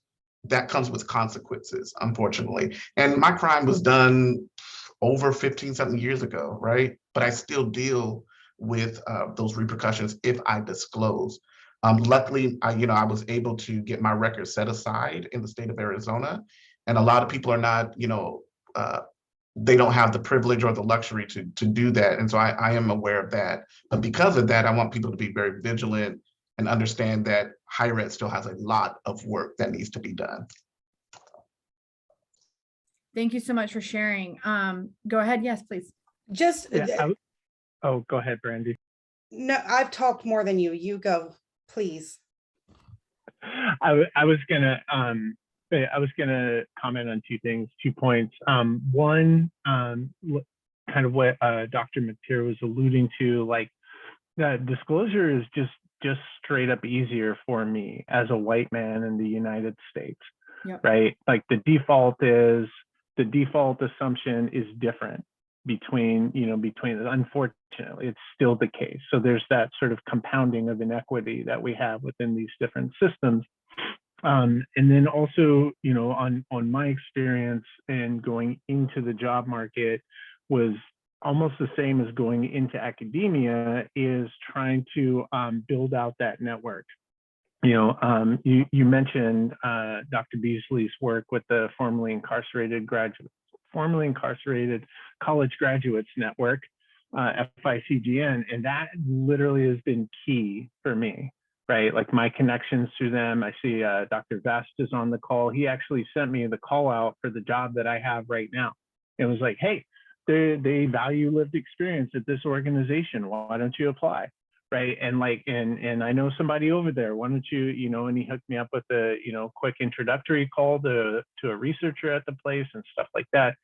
that comes with consequences, unfortunately. And my crime was done over 15 something years ago, right? But I still deal with those repercussions if I disclose. Luckily, I was able to get my record set aside in the state of Arizona, and a lot of people are not, they don't have the privilege or the luxury to do that, and so I am aware of that. But because of that, I want people to be very vigilant and understand that higher ed still has a lot of work that needs to be done. Thank you so much for sharing. Go ahead. Yes, please. Oh, go ahead, Brandy. No, I've talked more than you. You go, please. I was gonna I was going to comment on 2 things, 2 points. One, kind of what Dr. McTeer was alluding to, like that disclosure is just straight up easier for me as a white man in the United States, Yep. right? Like the default assumption is different between, unfortunately, it's still the case. So there's that sort of compounding of inequity that we have within these different systems. And then also, on my experience in going into the job market was almost the same as going into academia, is trying to build out that network. You mentioned Dr. Beasley's work with the formerly incarcerated college graduates network, FICGN, and that literally has been key for me, right? Like my connections through them. I see Dr. Vest is on the call. He actually sent me the call out for the job that I have right now. It was like, hey, they value lived experience at this organization. Why don't you apply? Right. And like, and I know somebody over there, why don't you, and he hooked me up with a, quick introductory call to a researcher at the place and stuff like that.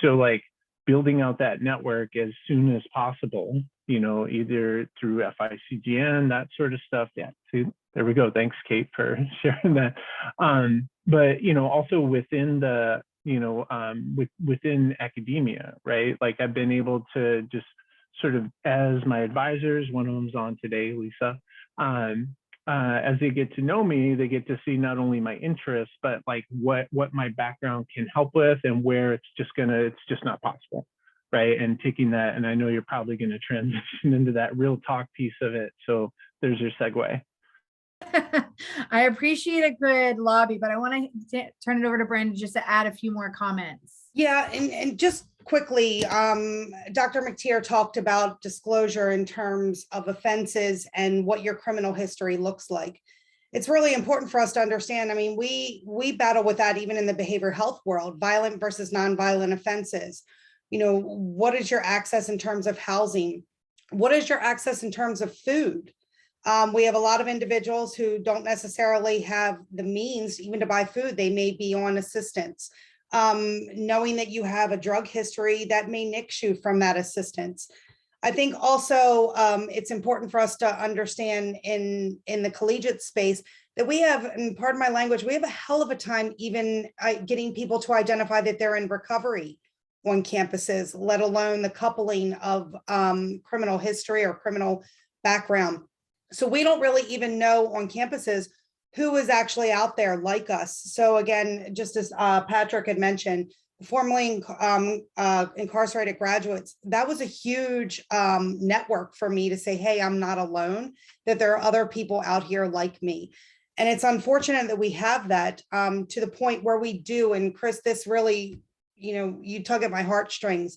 So like building out that network as soon as possible, either through FICGN, that sort of stuff. Yeah. See, there we go. Thanks, Kate, for sharing that. But, also within the, within academia, right? Like I've been able to just sort of, as my advisors, one of them's on today, Lisa, as they get to know me, they get to see not only my interests, but like what my background can help with and where it's just not possible, right? And taking that, and I know you're probably going to transition into that real talk piece of it. So there's your segue. I appreciate a good lobby, but I want to turn it over to Brandon just to add a few more comments. Yeah, and just quickly, Dr. McTeer talked about disclosure in terms of offenses and what your criminal history looks like. It's really important for us to understand. I mean, we battle with that even in the behavioral health world, violent versus nonviolent offenses. What is your access in terms of housing? What is your access in terms of food? We have a lot of individuals who don't necessarily have the means even to buy food. They may be on assistance. Knowing that you have a drug history that may nix you from that assistance. I think also it's important for us to understand in the collegiate space that we have, and pardon my language, we have a hell of a time even getting people to identify that they're in recovery on campuses, let alone the coupling of criminal history or criminal background. So we don't really even know on campuses who is actually out there like us. So again, just as Patrick had mentioned, formerly incarcerated graduates, that was a huge network for me to say, hey, I'm not alone, that there are other people out here like me. And it's unfortunate that we have that to the point where we do. And Chris, this really, you tug at my heartstrings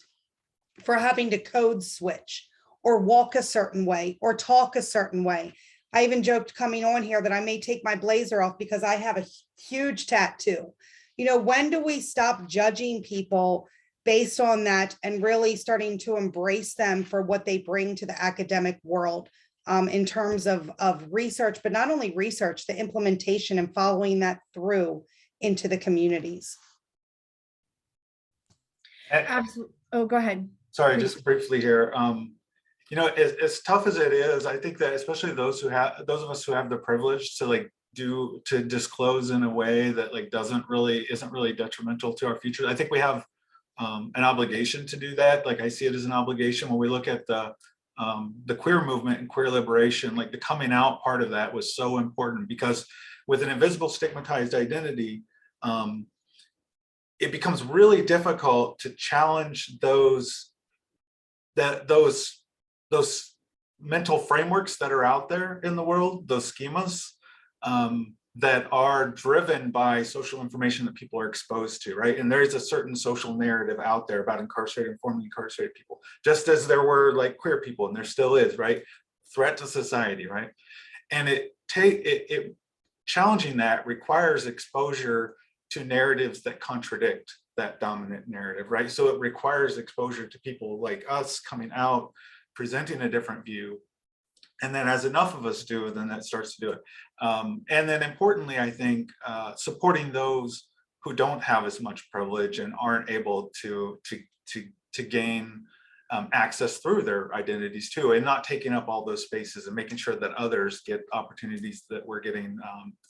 for having to code switch or walk a certain way or talk a certain way. I even joked coming on here that I may take my blazer off because I have a huge tattoo. When do we stop judging people based on that and really starting to embrace them for what they bring to the academic world in terms of research, but not only research, the implementation and following that through into the communities? Absolutely. Oh, go ahead. Sorry, Please. just briefly here. As tough as it is, I think that especially those of us who have the privilege to disclose in a way that isn't really detrimental to our future. I think we have an obligation to do that. Like I see it as an obligation when we look at the queer movement and queer liberation. Like the coming out part of that was so important because with an invisible stigmatized identity, it becomes really difficult to challenge those mental frameworks that are out there in the world, those schemas that are driven by social information that people are exposed to, right? And there's a certain social narrative out there about incarcerated and formerly incarcerated people, just as there were queer people, and there still is, right? Threat to society, right? And it challenging that requires exposure to narratives that contradict that dominant narrative, right? So it requires exposure to people like us coming out, presenting a different view. And then as enough of us do, then that starts to do it. And then importantly, I think supporting those who don't have as much privilege and aren't able to gain access through their identities too, and not taking up all those spaces, and making sure that others get opportunities that we're getting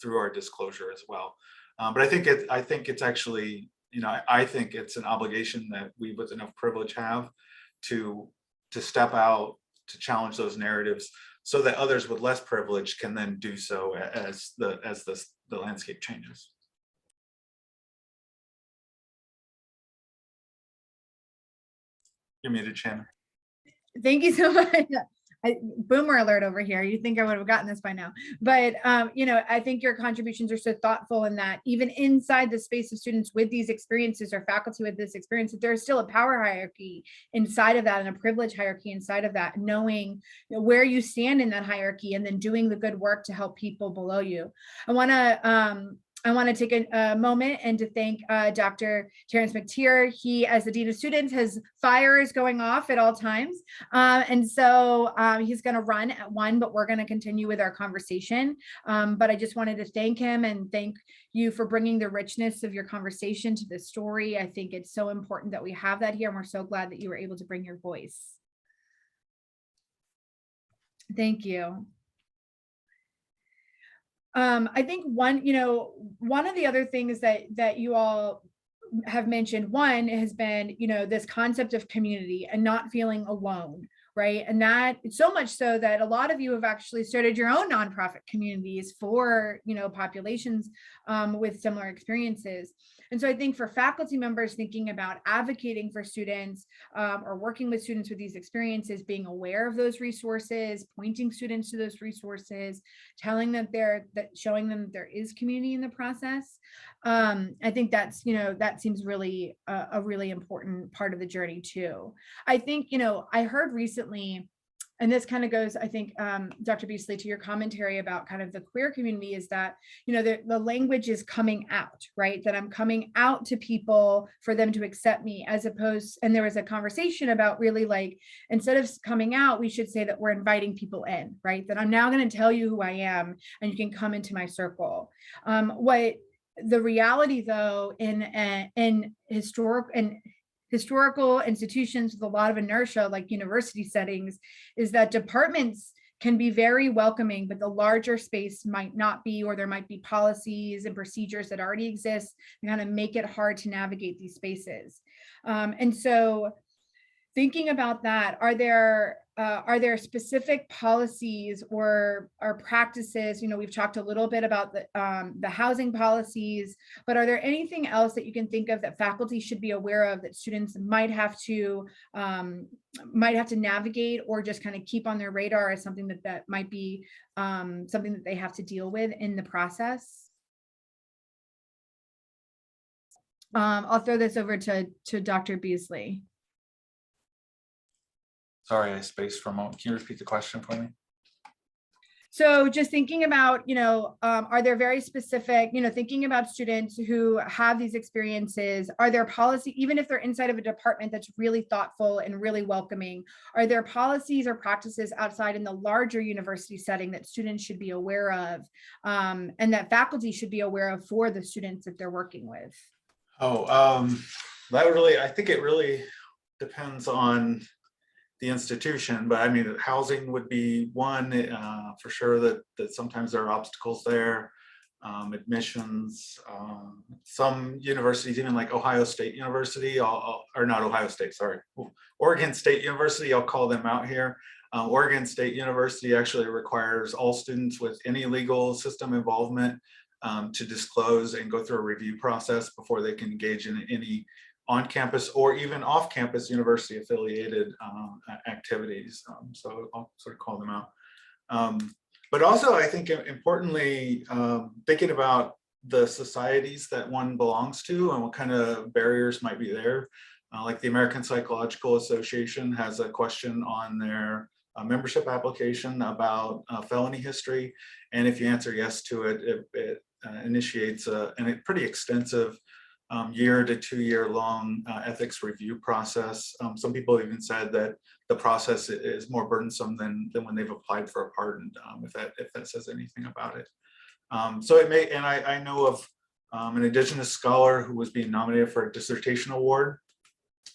through our disclosure as well. But I think it's actually, I think it's an obligation that we with enough privilege have to step out, to challenge those narratives, so that others with less privilege can then do so as the landscape changes. You're muted, Shannon. Thank you so much. Boomer alert over here. You think I would have gotten this by now, but I think your contributions are so thoughtful in that even inside the space of students with these experiences or faculty with this experience, that there's still a power hierarchy inside of that and a privilege hierarchy inside of that, knowing where you stand in that hierarchy and then doing the good work to help people below you. I want to take a moment and to thank Dr. Terrence McTeer. He, as the Dean of Students, has fires going off at all times. And so he's going to run at 1, but we're going to continue with our conversation. But I just wanted to thank him and thank you for bringing the richness of your conversation to this story. I think it's so important that we have that here, and we're so glad that you were able to bring your voice. Thank you. I think one of the other things that you all have mentioned, one has been, this concept of community and not feeling alone, right? And that so much so that a lot of you have actually started your own nonprofit communities for, populations with similar experiences. And so I think for faculty members thinking about advocating for students or working with students with these experiences, being aware of those resources, pointing students to those resources, telling them showing them that there is community in the process. I think that's, that seems really a really important part of the journey too. I think, I heard recently, and this kind of goes, I think, Dr. Beasley, to your commentary about kind of the queer community, is that, the language is coming out, right? That I'm coming out to people for them to accept me, as opposed, and there was a conversation about really like, instead of coming out, we should say that we're inviting people in, right? That I'm now going to tell you who I am and you can come into my circle. What the reality though, in historical institutions with a lot of inertia, like university settings, is that departments can be very welcoming, but the larger space might not be, or there might be policies and procedures that already exist and kind of make it hard to navigate these spaces. And so thinking about that, are there specific policies or practices? We've talked a little bit about the housing policies, but are there anything else that you can think of that faculty should be aware of that students might have to navigate, or just kind of keep on their radar as something that might be something that they have to deal with in the process? I'll throw this over to Dr. Beasley. Sorry, I spaced for a moment. Can you repeat the question for me? So just thinking about, are there very specific, thinking about students who have these experiences, are there policies, even if they're inside of a department that's really thoughtful and really welcoming, are there policies or practices outside in the larger university setting that students should be aware of, and that faculty should be aware of for the students that they're working with? I think it really depends on the institution, but I mean, housing would be one for sure, that sometimes there are obstacles there. Admissions, some universities, even like Ohio State University, or not Ohio State, sorry, Oregon State University, I'll call them out here. Oregon State University actually requires all students with any legal system involvement to disclose and go through a review process before they can engage in any on-campus or even off-campus university affiliated activities. So I'll sort of call them out. But also I think importantly, thinking about the societies that one belongs to and what kind of barriers might be there. Like the American Psychological Association has a question on their membership application about felony history. And if you answer yes to it, it initiates a pretty extensive year to 2 year long ethics review process. Some people even said that the process is more burdensome than when they've applied for a pardon, if that says anything about it. So it may, and I know of an Indigenous scholar who was being nominated for a dissertation award,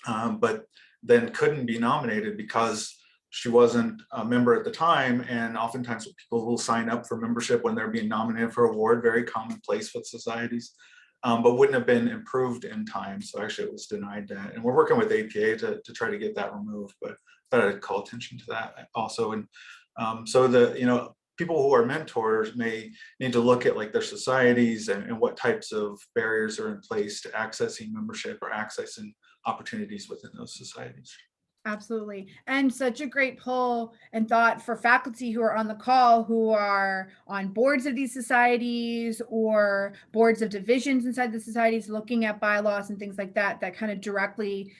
but then couldn't be nominated because she wasn't a member at the time. And oftentimes people will sign up for membership when they're being nominated for award, very commonplace with societies, but wouldn't have been improved in time. So actually it was denied that. And we're working with APA to try to get that removed, but I thought I'd call attention to that also. And so people who are mentors may need to look at like their societies and what types of barriers are in place to accessing membership or accessing opportunities within those societies. Absolutely. And such a great poll and thought for faculty who are on the call, who are on boards of these societies or boards of divisions inside the societies, looking at bylaws and things like that, that kind of directly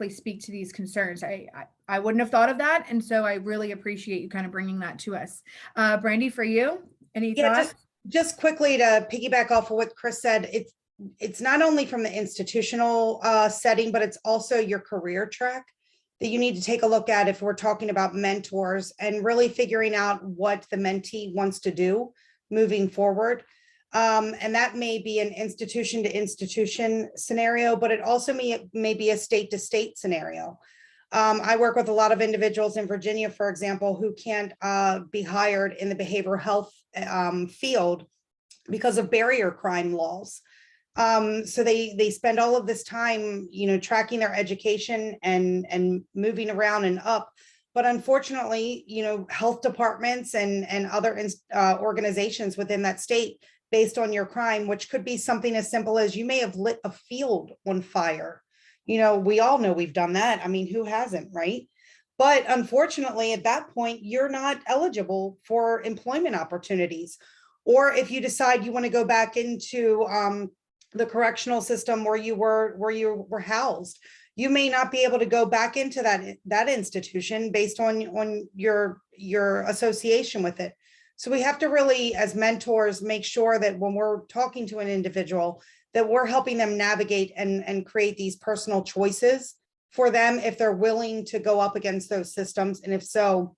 speak to these concerns. I wouldn't have thought of that. And so I really appreciate you kind of bringing that to us. Brandy, for you, any thoughts? Just quickly to piggyback off of what Chris said, it's not only from the institutional setting, but it's also your career track that you need to take a look at if we're talking about mentors and really figuring out what the mentee wants to do moving forward. And that may be an institution to institution scenario, but it also may be a state to state scenario. I work with a lot of individuals in Virginia, for example, who can't be hired in the behavioral health field because of barrier crime laws. So they spend all of this time, tracking their education and moving around and up. But unfortunately, health departments and other organizations within that state, based on your crime, which could be something as simple as you may have lit a field on fire. We all know we've done that. I mean, who hasn't, right? But unfortunately, at that point, you're not eligible for employment opportunities. Or if you decide you want to go back into the correctional system where you were housed, you may not be able to go back into that institution based on your association with it. So we have to really, as mentors, make sure that when we're talking to an individual, that we're helping them navigate and create these personal choices for them if they're willing to go up against those systems. And if so,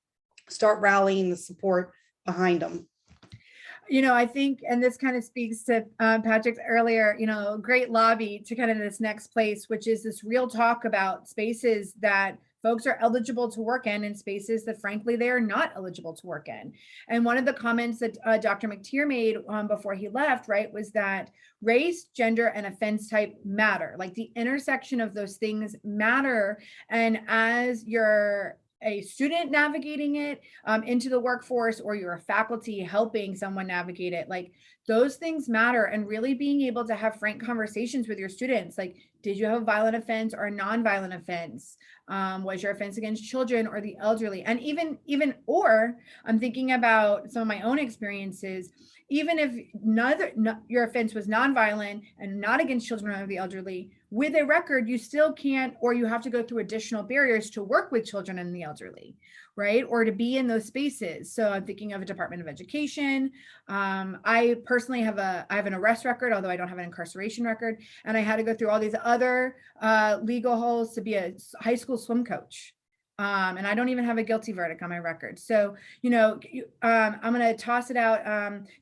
start rallying the support behind them. I think, and this kind of speaks to Patrick's earlier, great lobby to kind of this next place, which is this real talk about spaces that folks are eligible to work in and spaces that frankly they are not eligible to work in. And one of the comments that Dr. McTeer made before he left, right, was that race, gender, and offense type matter. Like the intersection of those things matter. And as you're a student navigating it into the workforce, or you're a faculty helping someone navigate it, like those things matter. And really being able to have frank conversations with your students, like, did you have a violent offense or a non-violent offense? Was your offense against children or the elderly? And or I'm thinking about some of my own experiences, even if your offense was non-violent and not against children or the elderly, with a record, you still can't, or you have to go through additional barriers to work with children and the elderly, right? Or to be in those spaces. So I'm thinking of a Department of Education. I personally have an arrest record, although I don't have an incarceration record. And I had to go through all these other legal holes to be a high school swim coach. And I don't even have a guilty verdict on my record. So, I'm going to toss it out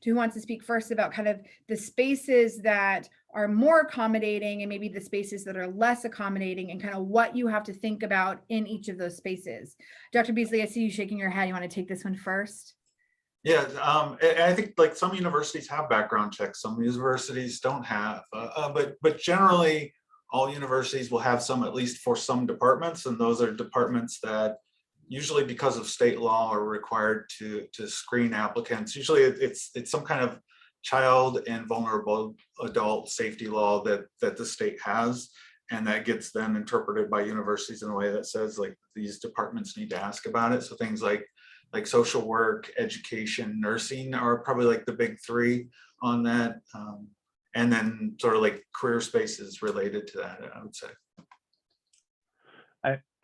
to who wants to speak first about kind of the spaces that are more accommodating and maybe the spaces that are less accommodating and kind of what you have to think about in each of those spaces. Dr. Beasley, I see you shaking your head. You want to take this one first? Yeah, I think like some universities have background checks, some universities don't have, but generally all universities will have some, at least for some departments, and those are departments that usually because of state law are required to screen applicants. Usually it's some kind of child and vulnerable adult safety law that the state has, and that gets then interpreted by universities in a way that says like these departments need to ask about it. So things like social work, education, nursing are probably like the big three on that. And then sort of like career spaces related to that, I would say.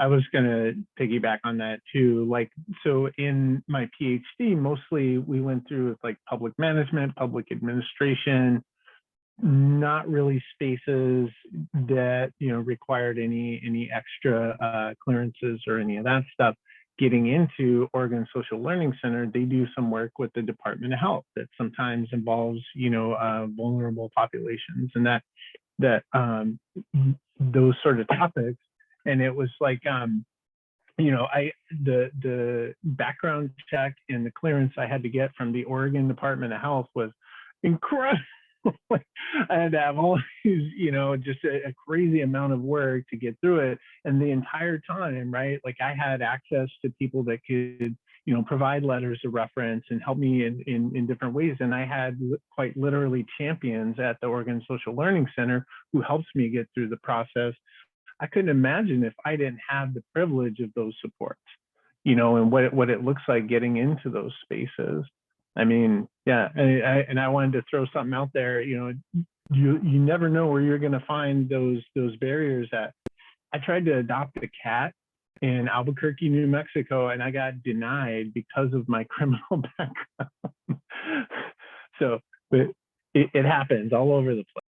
I was going to piggyback on that too. Like, so in my PhD, mostly we went through with like public management, public administration, not really spaces that, required any extra clearances or any of that stuff. getting into Oregon Social Learning Center, they do some work with the Department of Health that sometimes involves, vulnerable populations and that those sort of topics. And it was like, the background check and the clearance I had to get from the Oregon Department of Health was incredible. I had to have all these, just a crazy amount of work to get through it. And the entire time, right, like I had access to people that could, provide letters of reference and help me in different ways. And I had quite literally champions at the Oregon Social Learning Center who helps me get through the process. I couldn't imagine if I didn't have the privilege of those supports, and what it looks like getting into those spaces. I mean, yeah, and I wanted to throw something out there. You never know where you're going to find those barriers at. I tried to adopt a cat in Albuquerque, New Mexico, and I got denied because of my criminal background. So it happens all over the place.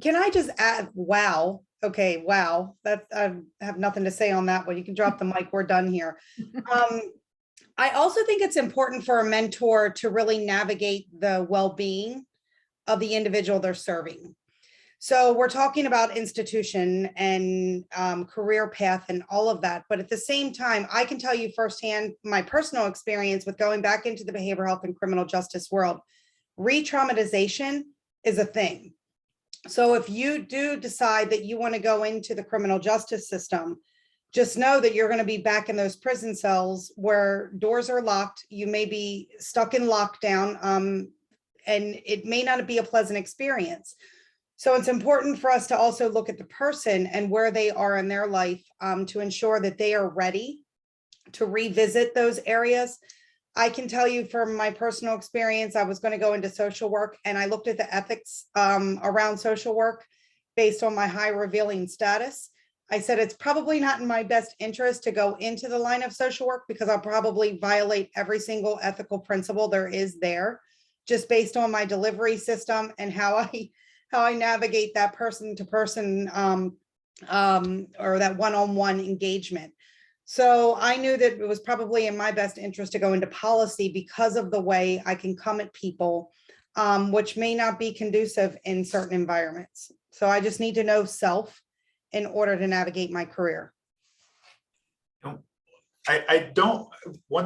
Can I just add, wow. Okay, wow. That I have nothing to say on that one. You can drop the mic. We're done here. I also think it's important for a mentor to really navigate the well-being of the individual they're serving. So we're talking about institution and career path and all of that. But at the same time, I can tell you firsthand my personal experience with going back into the behavioral health and criminal justice world. Re-traumatization is a thing. So if you do decide that you want to go into the criminal justice system, just know that you're going to be back in those prison cells where doors are locked. You may be stuck in lockdown, and it may not be a pleasant experience. So it's important for us to also look at the person and where they are in their life to ensure that they are ready to revisit those areas. I can tell you from my personal experience, I was going to go into social work and I looked at the ethics around social work based on my high revealing status. I said, it's probably not in my best interest to go into the line of social work because I'll probably violate every single ethical principle there is there, just based on my delivery system and how I navigate that person to person or that one-on-one engagement. So I knew that it was probably in my best interest to go into policy because of the way I can come at people, which may not be conducive in certain environments. So I just need to know self in order to navigate my career. One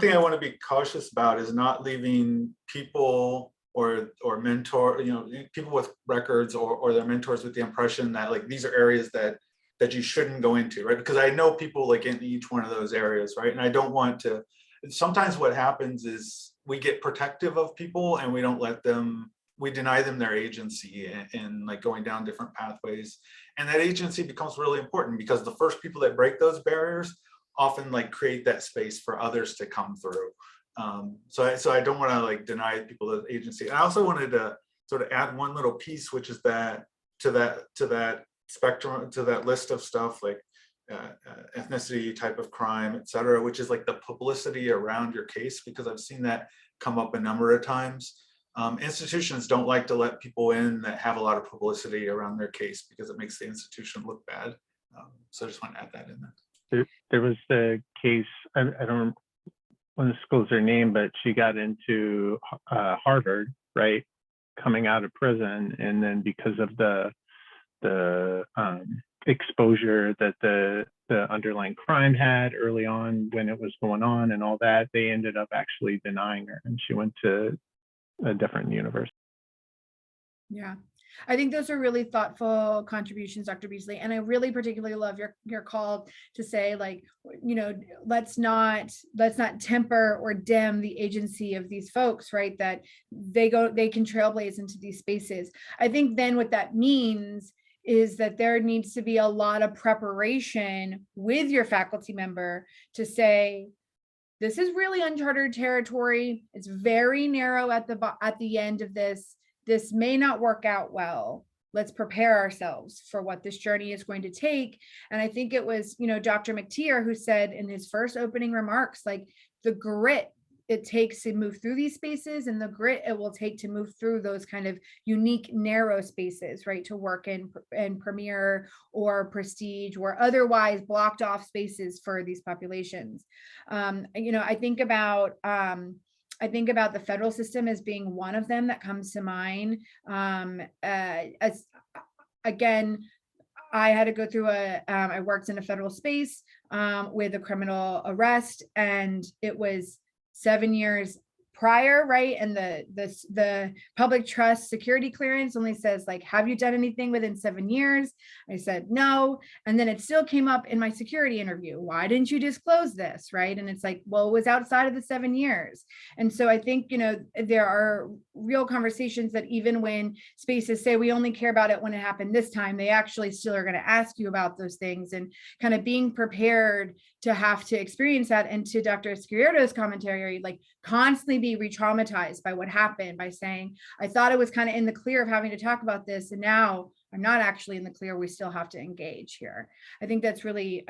thing I want to be cautious about is not leaving people or mentor, people with records or their mentors with the impression that like these are areas that you shouldn't go into, right? Because I know people like in each one of those areas, right? And I don't want to, sometimes what happens is we get protective of people and we don't let them, we deny them their agency in like going down different pathways. And that agency becomes really important because the first people that break those barriers often like create that space for others to come through. So I don't want to like deny people the agency. I also wanted to sort of add one little piece, which is that to that spectrum, to that list of stuff like ethnicity, type of crime, et cetera, which is like the publicity around your case, because I've seen that come up a number of times. Institutions don't like to let people in that have a lot of publicity around their case because it makes the institution look bad. So I just want to add that in there. There was the case, I don't want to disclose her name, but she got into Harvard, right, coming out of prison, and then because of the exposure that the underlying crime had early on when it was going on and all that, they ended up actually denying her, and she went to a different university. Yeah, I think those are really thoughtful contributions, Dr. Beasley. And I really particularly love your call to say, like, let's not temper or dim the agency of these folks, right? That they can trailblaze into these spaces. I think then what that means is that there needs to be a lot of preparation with your faculty member to say, this is really uncharted territory. It's very narrow at the end of this. This may not work out well. Let's prepare ourselves for what this journey is going to take. And I think it was, Dr. McTeer who said in his first opening remarks, like the grit it takes to move through these spaces and the grit it will take to move through those kind of unique, narrow spaces, right? To work in premier or prestige or otherwise blocked off spaces for these populations. I think about the federal system as being one of them that comes to mind. As again, I had to go through I worked in a federal space with a criminal arrest, and it was 7 years prior, right? And the public trust security clearance only says like, have you done anything within 7 years? I said no. And then it still came up in my security interview. Why didn't you disclose this? Right. And it's like, well, it was outside of the 7 years. And so I think, there are real conversations that even when spaces say we only care about it when it happened this time, they actually still are going to ask you about those things, and kind of being prepared to have to experience that. And to Dr. Izquierdo's commentary, like constantly be re-traumatized by what happened, by saying, I thought I was kind of in the clear of having to talk about this, and now I'm not actually in the clear. We still have to engage here. I think that's really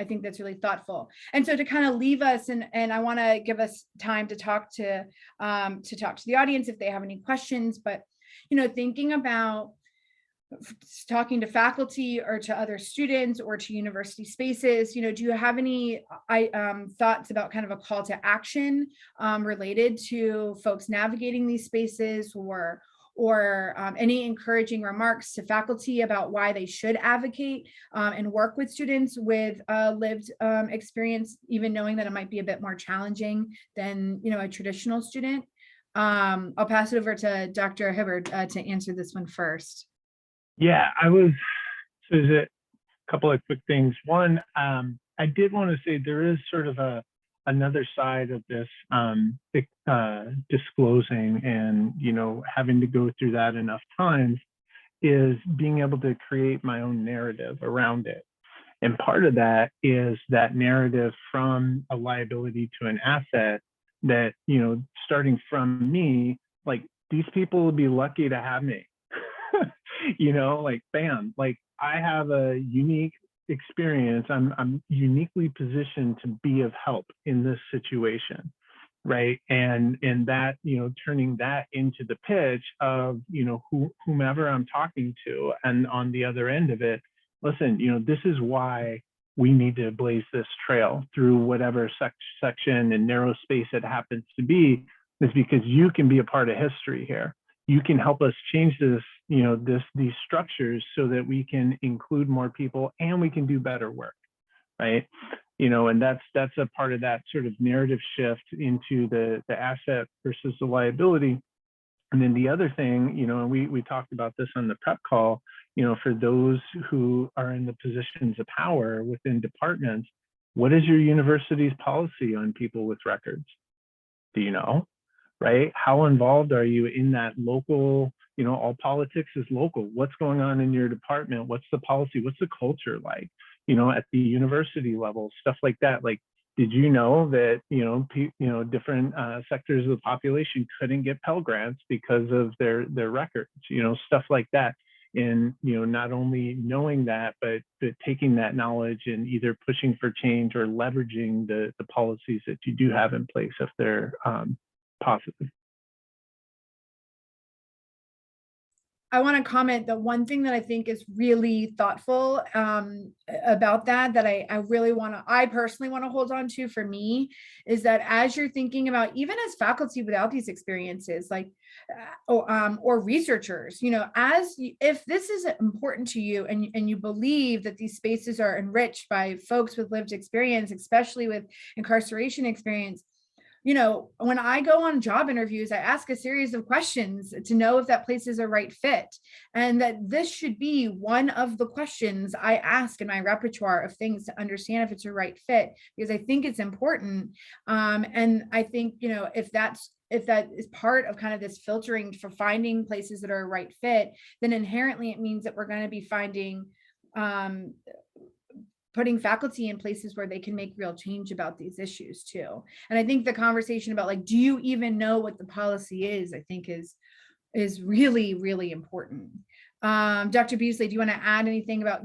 thoughtful. And so to kind of leave us, and I want to give us time to talk to the audience if they have any questions, but thinking about talking to faculty or to other students or to university spaces, do you have any thoughts about kind of a call to action related to folks navigating these spaces, or any encouraging remarks to faculty about why they should advocate and work with students with lived experience, even knowing that it might be a bit more challenging than a traditional student? I'll pass it over to Dr. Hibbard to answer this one first. Yeah, so there's a couple of quick things. One, I did want to say there is sort of another side of this disclosing and, having to go through that enough times, is being able to create my own narrative around it. And part of that is that narrative from a liability to an asset that, starting from me, like these people will be lucky to have me. Like bam, like I have a unique experience. I'm uniquely positioned to be of help in this situation, right? And that, turning that into the pitch of, whomever I'm talking to, and on the other end of it, listen, this is why we need to blaze this trail through whatever section and narrow space it happens to be, is because you can be a part of history here. You can help us change this, these structures so that we can include more people and we can do better work, right? And that's a part of that sort of narrative shift into the asset versus the liability. And then the other thing, and we talked about this on the prep call, for those who are in the positions of power within departments, what is your university's policy on people with records? Do you know? Right? How involved are you in that local, all politics is local. What's going on in your department? What's the policy? What's the culture like, at the university level, stuff like that. Like, did you know that, different sectors of the population couldn't get Pell Grants because of their records, stuff like that. And, not only knowing that, but taking that knowledge and either pushing for change or leveraging the policies that you do have in place if they're positive. I want to comment that one thing that I think is really thoughtful about that I personally want to hold on to for me, is that as you're thinking about, even as faculty without these experiences, like, or researchers, if this is important to you and you believe that these spaces are enriched by folks with lived experience, especially with incarceration experience, when I go on job interviews, I ask a series of questions to know if that place is a right fit. And that this should be one of the questions I ask in my repertoire of things to understand if it's a right fit, because I think it's important. And I think, if that is part of kind of this filtering for finding places that are a right fit, then inherently it means that we're going to be putting faculty in places where they can make real change about these issues too. And I think the conversation about, like, do you even know what the policy is, I think is really, really important. Dr. Beasley, do you want to add anything about,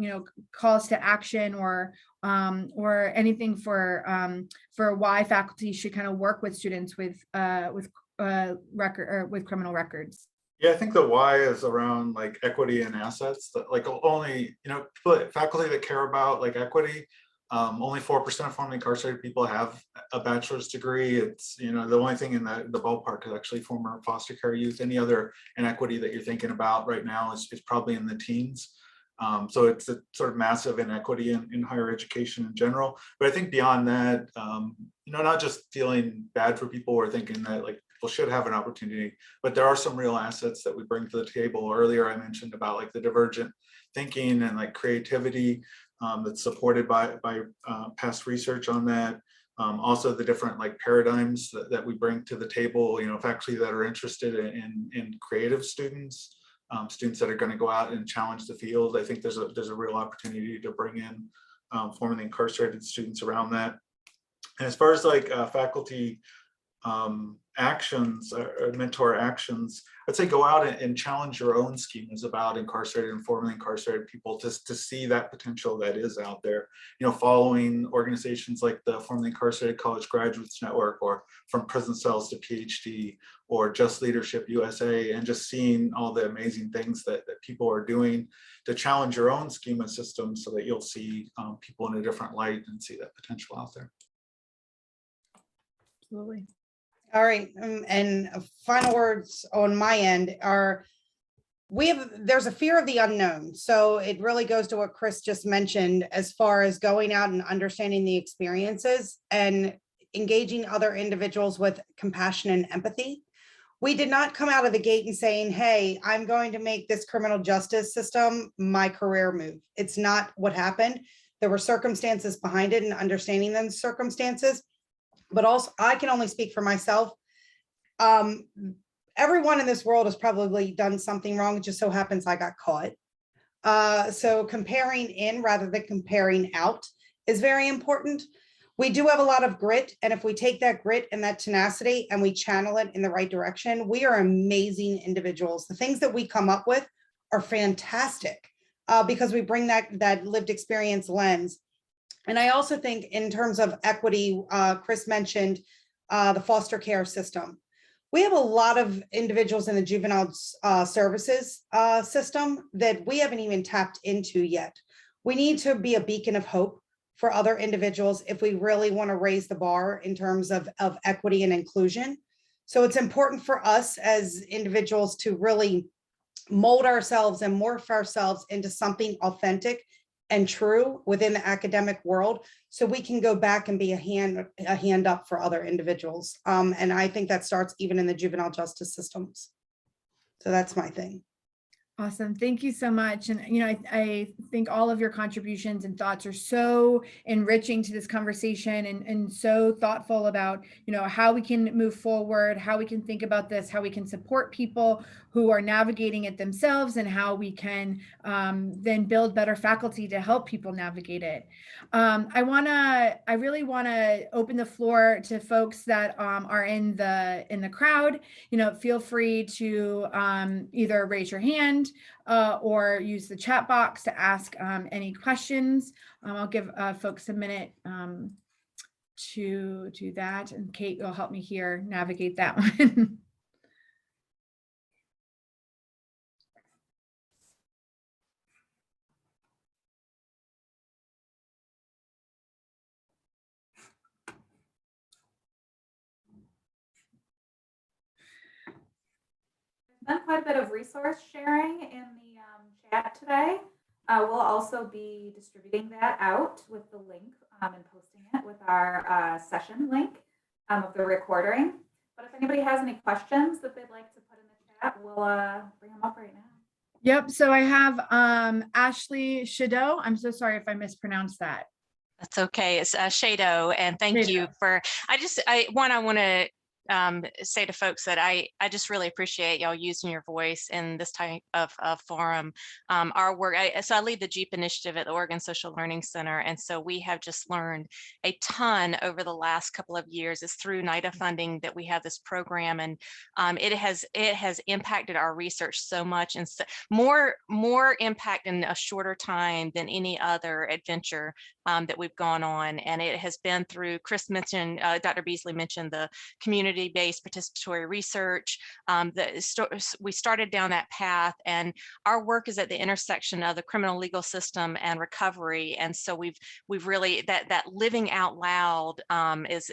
calls to action or or anything for why faculty should kind of work with students with criminal records. Yeah, I think the why is around like equity and assets, that like only, faculty that care about like equity, only 4% of formerly incarcerated people have a bachelor's degree. It's, the only thing in the ballpark is actually former foster care youth. Any other inequity that you're thinking about right now is probably in the teens. So it's a sort of massive inequity in higher education in general. But I think beyond that, not just feeling bad for people or thinking that like people should have an opportunity, but there are some real assets that we bring to the table. Earlier, I mentioned about like the divergent thinking and like creativity that's supported by past research on that. Also the different like paradigms that we bring to the table, faculty that are interested in creative students. Students that are going to go out and challenge the field. I think there's a real opportunity to bring in formerly incarcerated students around that. And as far as like faculty actions or mentor actions, I'd say go out and challenge your own schemas about incarcerated and formerly incarcerated people to see that potential that is out there. Following organizations like the Formerly Incarcerated College Graduates Network, or From Prison Cells to PhD, or Just Leadership USA, and just seeing all the amazing things that people are doing to challenge your own schema system so that you'll see people in a different light and see that potential out there. Absolutely. All right, and final words on my end are, there's a fear of the unknown. So it really goes to what Chris just mentioned, as far as going out and understanding the experiences and engaging other individuals with compassion and empathy. We did not come out of the gate and saying, hey, I'm going to make this criminal justice system my career move. It's not what happened. There were circumstances behind it and understanding those circumstances. But also, I can only speak for myself. Everyone in this world has probably done something wrong. It just so happens I got caught. So comparing in rather than comparing out is very important. We do have a lot of grit. And if we take that grit and that tenacity and we channel it in the right direction, we are amazing individuals. The things that we come up with are fantastic because we bring that lived experience lens. And I also think in terms of equity, Chris mentioned the foster care system. We have a lot of individuals in the juvenile services system that we haven't even tapped into yet. We need to be a beacon of hope for other individuals if we really want to raise the bar in terms of equity and inclusion. So it's important for us as individuals to really mold ourselves and morph ourselves into something authentic and true within the academic world, so we can go back and be a hand up for other individuals. And I think that starts even in the juvenile justice systems. So that's my thing. Awesome. Thank you so much. And, I think all of your contributions and thoughts are so enriching to this conversation and so thoughtful about, how we can move forward, how we can think about this, how we can support people who are navigating it themselves, and how we can then build better faculty to help people navigate it. I really want to open the floor to folks that are in the crowd. Feel free to either raise your hand or use the chat box to ask any questions. I'll give folks a minute to do that, and Kate will help me here navigate that one. Been quite a bit of resource sharing in the chat today. We'll also be distributing that out with the link and posting it with our session link of the recording. But if anybody has any questions that they'd like to put in the chat, we'll bring them up right now. Yep. So I have Ashley Shadow. I'm so sorry if I mispronounced that. That's okay. It's Shado, and thank Shado. you for. I want to say to folks that I just really appreciate y'all using your voice in this type of forum. Our work, so I lead the JEEP initiative at the Oregon Social Learning Center. And so we have just learned a ton over the last couple of years. It's through NIDA funding that we have this program, and it has impacted our research so much, and so more impact in a shorter time than any other adventure that we've gone on. And it has been through, Chris mentioned, Dr. Beasley mentioned the community-based participatory research. We started down that path, and our work is at the intersection of the criminal legal system and recovery. And so we've really, that living out loud is,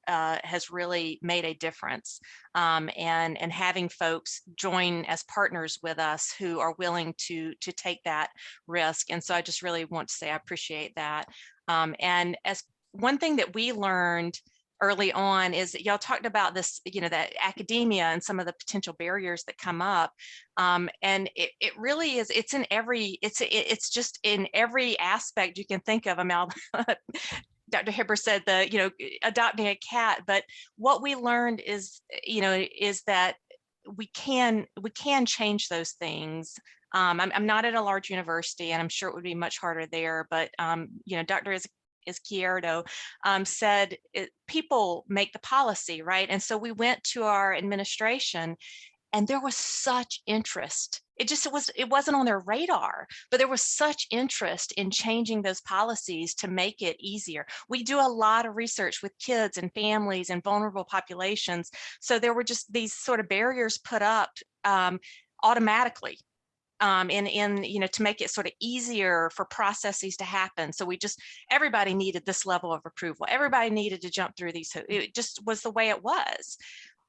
has really made a difference. And having folks join as partners with us who are willing to take that risk. And so I just really want to say I appreciate that. And as one thing that we learned early on is that y'all talked about this, that academia and some of the potential barriers that come up. And it really is, it's just in every aspect you can think of. Dr. Hipper said adopting a cat, but what we learned is, is that we can change those things. I'm not at a large university, and I'm sure it would be much harder there, but Dr. Izquierdo said people make the policy, right? And so we went to our administration, and there was such interest. It wasn't on their radar, but there was such interest in changing those policies to make it easier. We do a lot of research with kids and families and vulnerable populations. So there were just these sort of barriers put up automatically. To make it sort of easier for processes to happen. So everybody needed this level of approval. Everybody needed to jump through these. It just was the way it was.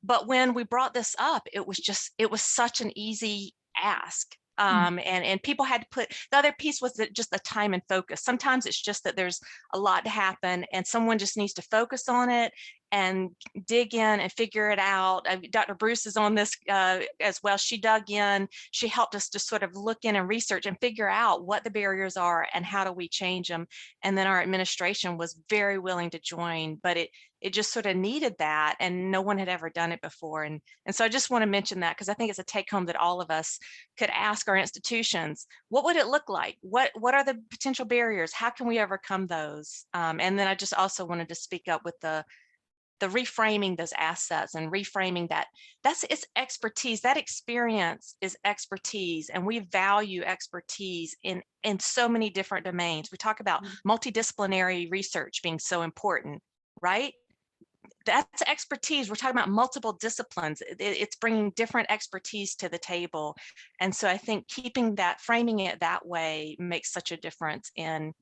But when we brought this up, it was such an easy ask. And people had to put, the other piece was that just the time and focus. Sometimes it's just that there's a lot to happen and someone just needs to focus on it and dig in and figure it out. Dr. Bruce is on this as well. She dug in, she helped us to sort of look in and research and figure out what the barriers are and how do we change them. And then our administration was very willing to join, but it just sort of needed that, and no one had ever done it before. And so I just want to mention that because I think it's a take home that all of us could ask our institutions, what would it look like? What are the potential barriers? How can we overcome those? And then I just also wanted to speak up with the reframing those assets and reframing it's expertise. That experience is expertise, and we value expertise in so many different domains. We talk about multidisciplinary research being so important, right? That's expertise. We're talking about multiple disciplines. It's bringing different expertise to the table. And so I think framing it that way makes such a difference in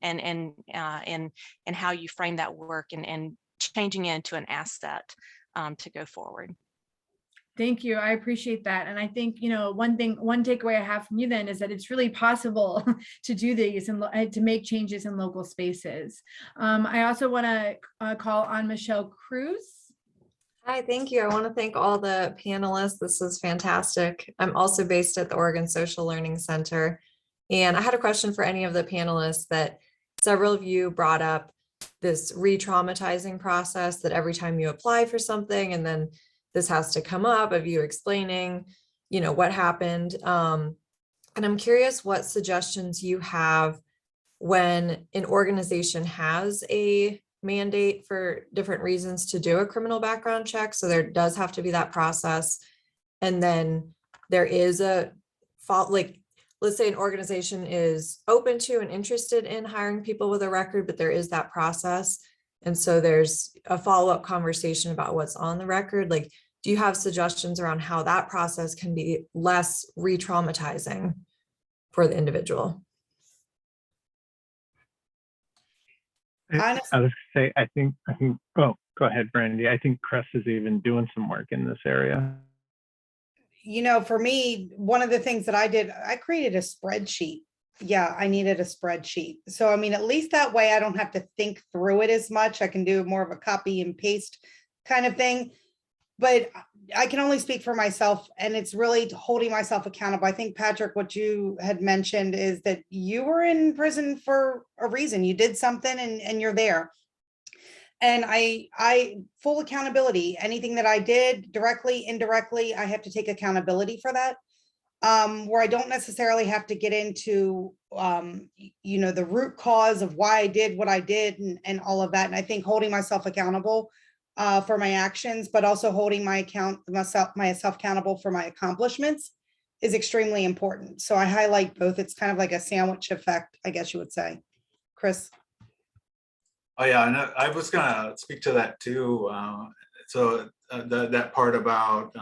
how you frame that work and changing it into an asset to go forward. Thank you. I appreciate that. And I think, one takeaway I have from you then is that it's really possible to do these and to make changes in local spaces. I also want to call on Michelle Cruz. Hi, thank you. I want to thank all the panelists. This is fantastic. I'm also based at the Oregon Social Learning Center. And I had a question for any of the panelists that several of you brought up this re-traumatizing process that every time you apply for something and then this has to come up of you explaining, what happened. And I'm curious what suggestions you have when an organization has a mandate for different reasons to do a criminal background check. So there does have to be that process. And then there is a fault, like, let's say an organization is open to and interested in hiring people with a record, but there is that process. And so there's a follow-up conversation about what's on the record. Like, do you have suggestions around how that process can be less re-traumatizing for the individual? I was going to say, I think, oh, go ahead, Brandy. I think Chris is even doing some work in this area. For me, one of the things that I did, I created a spreadsheet. Yeah, I needed a spreadsheet. So, at least that way I don't have to think through it as much. I can do more of a copy and paste kind of thing. But I can only speak for myself, and it's really holding myself accountable. I think, Patrick, what you had mentioned is that you were in prison for a reason. You did something and you're there. And I full accountability, anything that I did directly, indirectly, I have to take accountability for that. Where I don't necessarily have to get into, the root cause of why I did what I did and all of that. And I think holding myself accountable for my actions, but also holding myself accountable for my accomplishments is extremely important. So I highlight both. It's kind of like a sandwich effect, I guess you would say. Chris. Oh yeah, and I was gonna speak to that too. That part about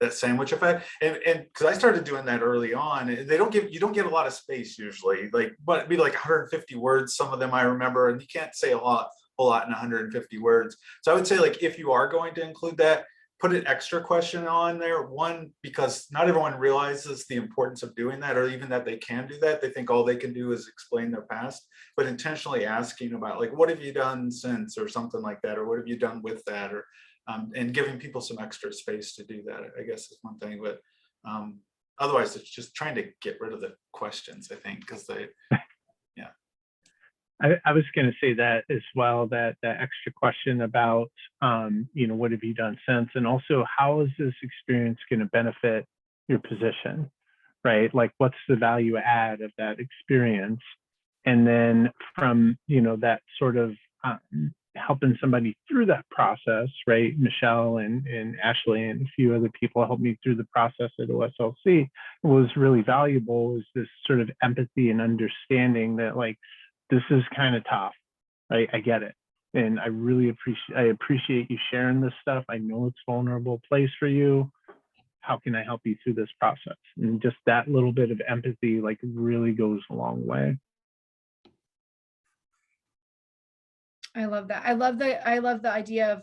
that sandwich effect, and because I started doing that early on, you don't get a lot of space usually, but it'd be like 150 words. Some of them I remember, and you can't say a whole lot in 150 words. So I would say, like, if you are going to include that, put an extra question on there. One, because not everyone realizes the importance of doing that, or even that they can do that. They think all they can do is explain their past, but intentionally asking about, like, what have you done since, or something like that, or what have you done with that, or and giving people some extra space to do that, I guess, is one thing. But otherwise, it's just trying to get rid of the questions, I think, because they, yeah. I was going to say that as well, that extra question about, what have you done since? And also, how is this experience going to benefit your position, right? Like, what's the value add of that experience? And then from, that sort of helping somebody through that process, right? Michelle and Ashley and a few other people helped me through the process at OSLC. Was really valuable is this sort of empathy and understanding that, like, this is kind of tough, right? I get it. And I really appreciate you sharing this stuff. I know it's a vulnerable place for you. How can I help you through this process? And just that little bit of empathy, like, really goes a long way. I love that. I love the idea of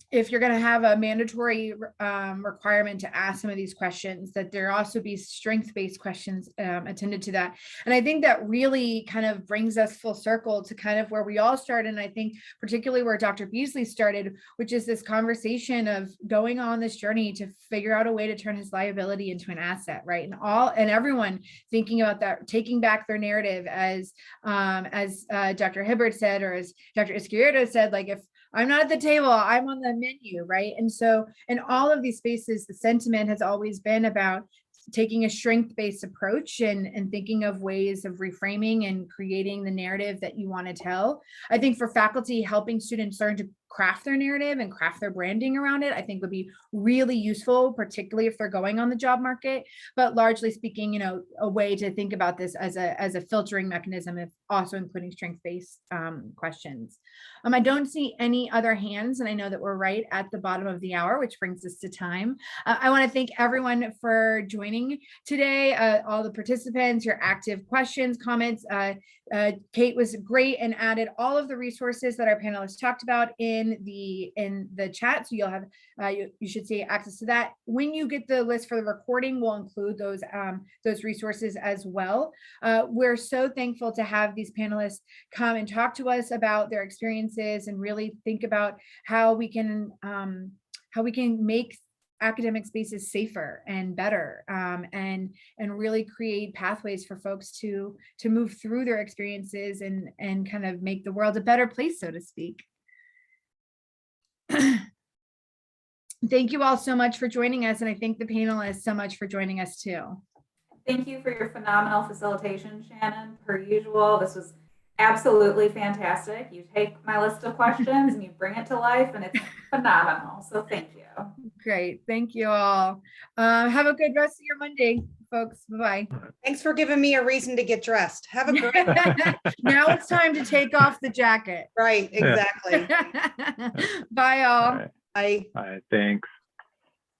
if you're going to have a mandatory requirement to ask some of these questions, that there also be strength-based questions attended to that. And I think that really kind of brings us full circle to kind of where we all started. And I think particularly where Dr. Beasley started, which is this conversation of going on this journey to figure out a way to turn his liability into an asset, right? And everyone thinking about that, taking back their narrative, as Dr. Hibbert said, or as Dr. Izquierdo said, like, if I'm not at the table, I'm on the menu, right? And so in all of these spaces, the sentiment has always been about taking a strength-based approach and thinking of ways of reframing and creating the narrative that you want to tell. I think for faculty, helping students learn to craft their narrative and craft their branding around it, I think would be really useful, particularly if they're going on the job market. But largely speaking, a way to think about this as a filtering mechanism, if also including strength-based questions. I don't see any other hands, and I know that we're right at the bottom of the hour, which brings us to time. I want to thank everyone for joining today, all the participants, your active questions, comments. Kate was great and added all of the resources that our panelists talked about in the chat, so you'll have you should see access to that. When you get the list for the recording, we'll include those resources as well. We're so thankful to have these panelists come and talk to us about their experiences and really think about how we can make academic spaces safer and better, and really create pathways for folks to move through their experiences and kind of make the world a better place, so to speak. Thank you all so much for joining us, and I thank the panelists so much for joining us too. Thank you for your phenomenal facilitation, Shannon. Per usual, this was absolutely fantastic. You take my list of questions and you bring it to life, and it's phenomenal. So thank you. Great. Thank you all. Have a good rest of your Monday, folks. Bye-bye. Thanks for giving me a reason to get dressed. Have a great Now it's time to take off the jacket. Right, exactly. Bye, all. Bye. All right, thanks.